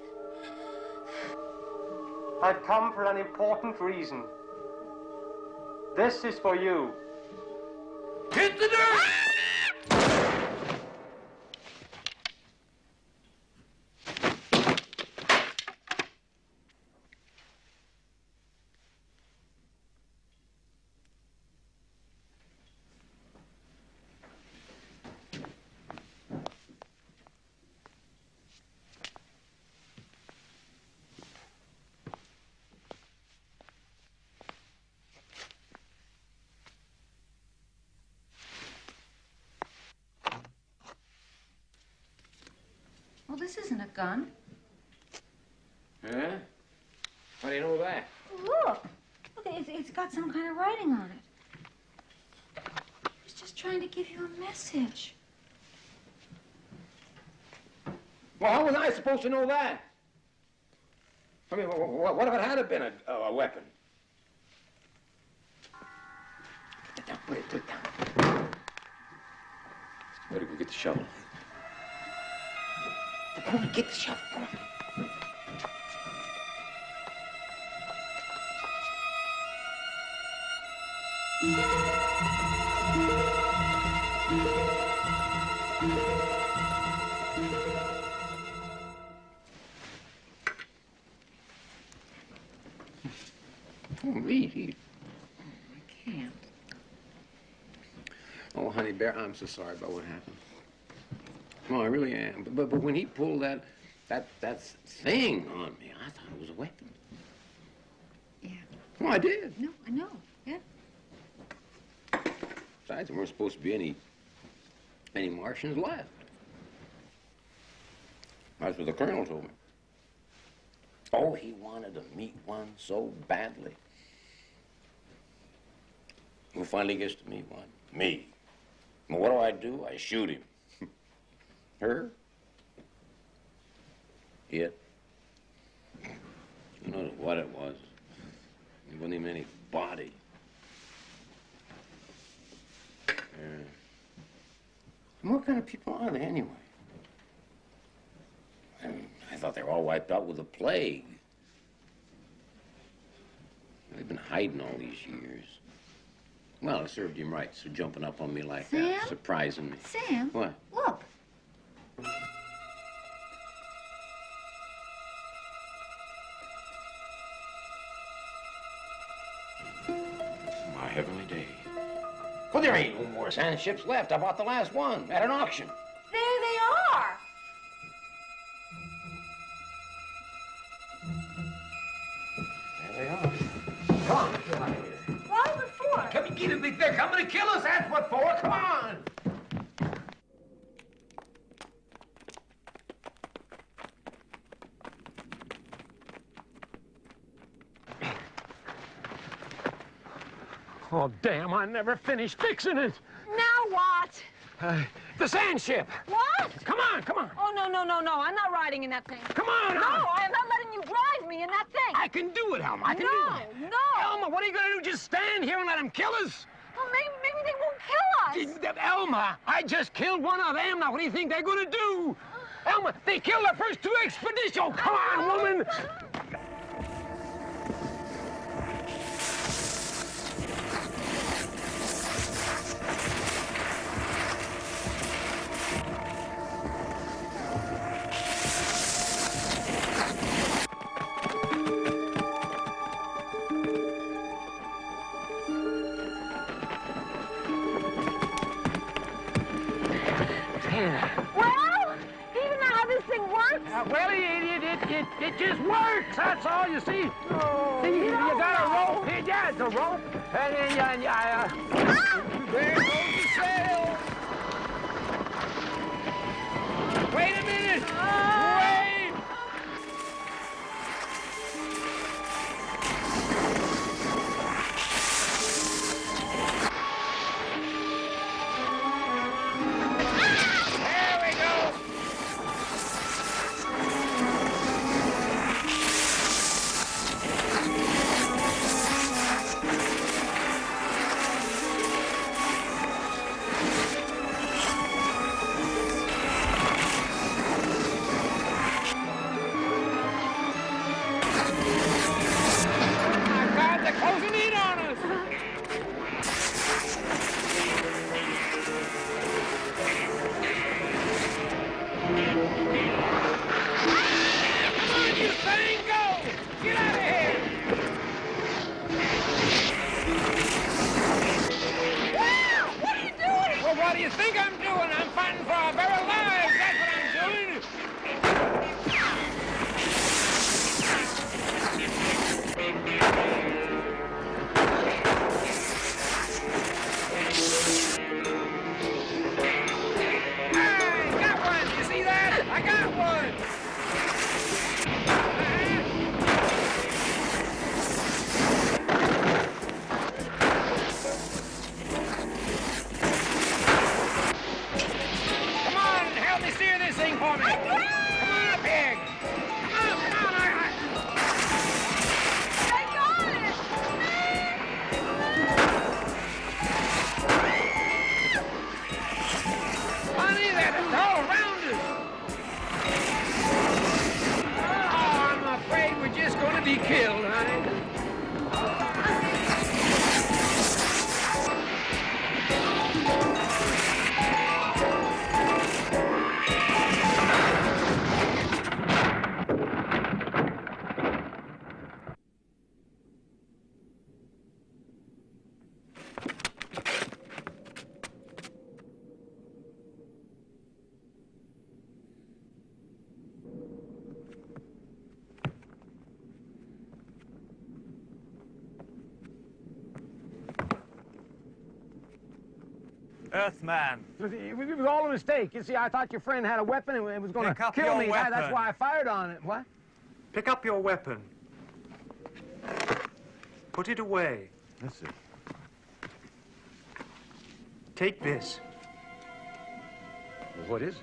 I've come for an important reason. This is for you. Hit the dirt! Well, this isn't a gun. Huh? How do you know that? Look. Look, it's got some kind of writing on it. It's just trying to give you a message. Well, how was I supposed to know that? I mean, what if it had been a weapon? Put it down, put it down. Better go get the shovel. Come on, get the shovel, come on. Oh, eat. I can't. Oh, honey bear, I'm so sorry about what happened. No, I really am. But when he pulled that thing on me, I thought it was a weapon. Yeah. Oh, I did. No, I know. Yeah. Besides, there weren't supposed to be any Martians left. That's what the colonel told me. Oh, he wanted to meet one so badly. Who finally gets to meet one? Me. Well, what do? I shoot him. Her? It. You know what it was. There wasn't even any body. And what kind of people are they anyway? I thought they were all wiped out with the plague. They've been hiding all these years. Well, it served him right, so jumping up on me like that, surprising me. Sam? What? Look. My heavenly day. Well, there ain't no more sand ships left. I bought the last one at an auction. There they are. There they are. Come on, let's get out of here. Why? What for? Come and get it. They're coming to kill us. That's what for. Come on. Oh, damn, I never finished fixing it. Now what? The sand ship. What? Come on, come on. Oh, no. I'm not riding in that thing. Come on, No, Alma. I am not letting you drive me in that thing. I can do it, Alma. I can do it. No. Alma, what are you going to do? Just stand here and let them kill us? Well, maybe they won't kill us. Elma, I just killed one of them. Now, what do you think they're going to do? Elma, they killed the first two expeditions. Oh, come on, woman. Well, even now how this thing works? Well, it just works. That's all you see. Oh, See, you no. got a rope here. Yeah, it's a rope. And then there goes the sail. Wait a minute. Wait. There we go. My God, they're closing in on us. Come on, you thing, go! Get out of here! Wow, what are you doing? Well, what do you think I'm doing? I'm fighting for our very lives. That's what I'm doing. I got one. You see that? I got one. Come on, help me steer this thing for me. Come on up here. Come on. I got it. Honey, they're all around us. Oh, I'm afraid we're just going to be killed, honey. Earthman. It was all a mistake. You see, I thought your friend had a weapon and was going to kill me. That's why I fired on it. What? Pick up your weapon. Put it away. That's it. Take this. What is it?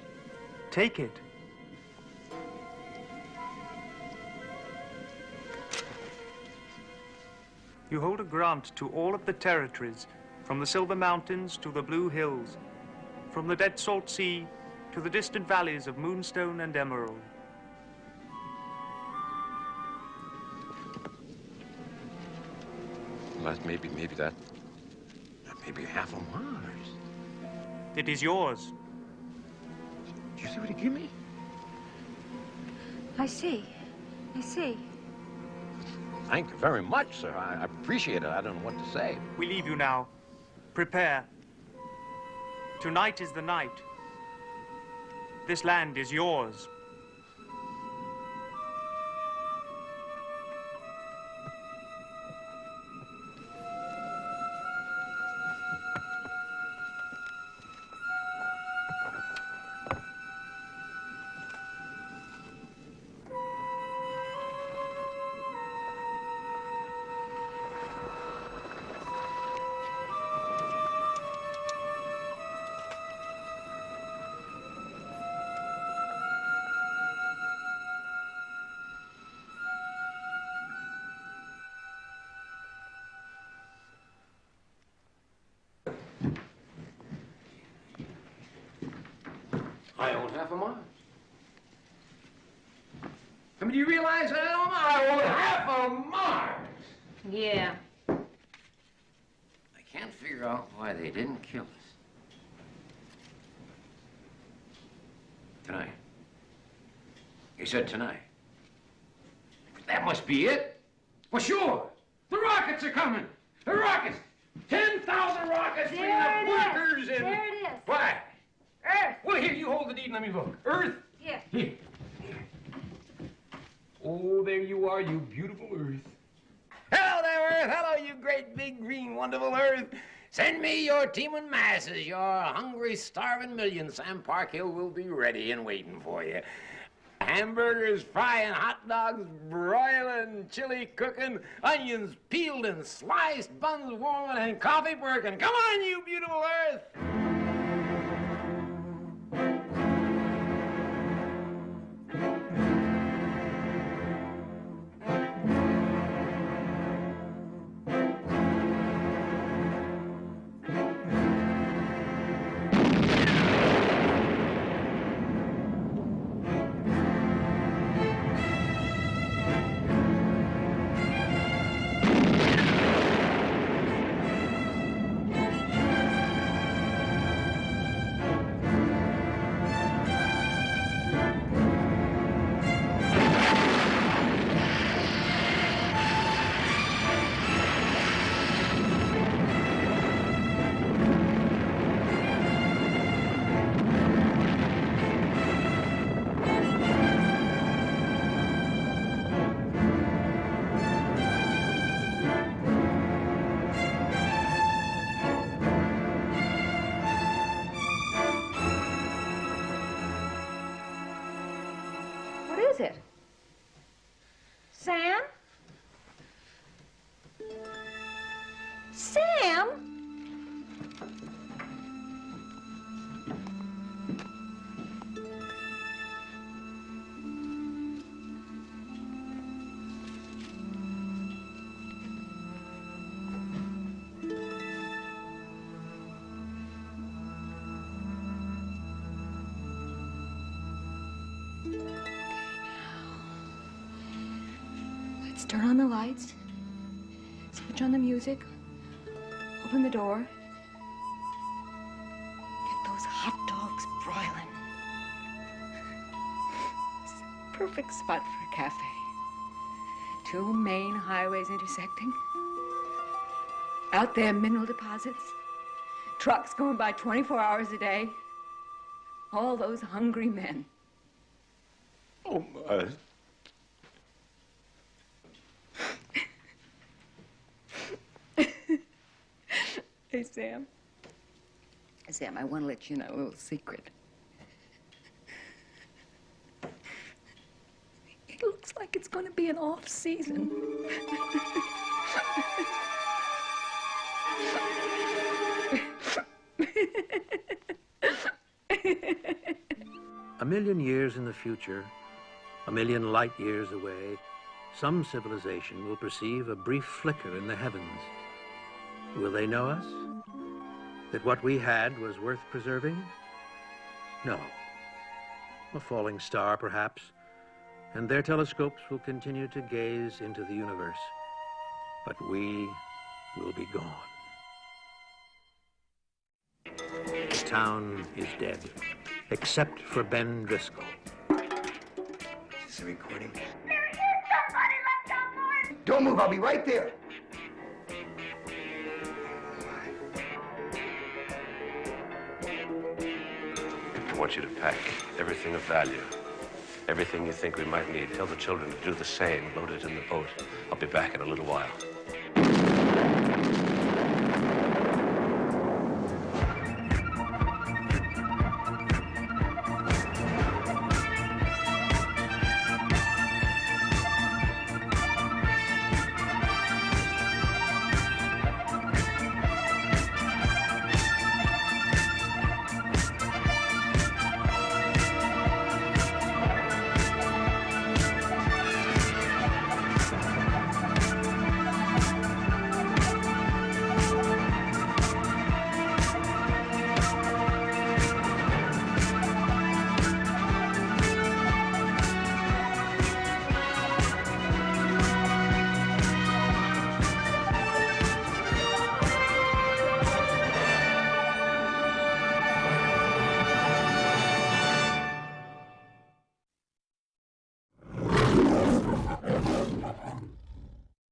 Take it. You hold a grant to all of the territories, from the Silver Mountains to the Blue Hills, from the Dead Salt Sea to the distant valleys of Moonstone and Emerald. Well, that's maybe half of Mars. It is yours. Did you see what he gave me? I see. I see. Thank you very much, sir. I appreciate it. I don't know what to say. We leave you now. Prepare. Tonight is the night. This land is yours. I own half of Mars. I mean, do you realize that I own half of Mars? Yeah. I can't figure out why they didn't kill us. Tonight. He said tonight. That must be it. Well, sure. The rockets are coming. The rockets. 10,000 rockets bringing the workers in. There it is. Why? Earth. Well, here, you hold the deed and let me look. Earth? Here. Here. Oh, there you are, you beautiful Earth. Hello there, Earth. Hello, you great, big, green, wonderful Earth. Send me your teeming masses, your hungry, starving millions. Sam Parkhill will be ready and waiting for you. Hamburgers, frying, hot dogs, broiling, chili cooking, onions peeled and sliced, buns warming, and coffee working. Come on, you beautiful Earth. Is it? Sam? Sam? Let's turn on the lights, switch on the music, open the door, get those hot dogs broiling. It's a perfect spot for a cafe. 2 main highways intersecting. Out there, mineral deposits. Trucks going by 24 hours a day. All those hungry men. Oh, my. Hey, Sam. Sam, I want to let you know a little secret. It looks like it's going to be an off-season. A million years in the future, a million light years away, some civilization will perceive a brief flicker in the heavens. Will they know us? That what we had was worth preserving? No. A falling star, perhaps, and their telescopes will continue to gaze into the universe. But we will be gone. The town is dead, except for Ben Driscoll. Is this a recording? There is somebody left on board! Don't move, I'll be right there. I want you to pack everything of value. Everything you think we might need. Tell the children to do the same. Load it in the boat. I'll be back in a little while.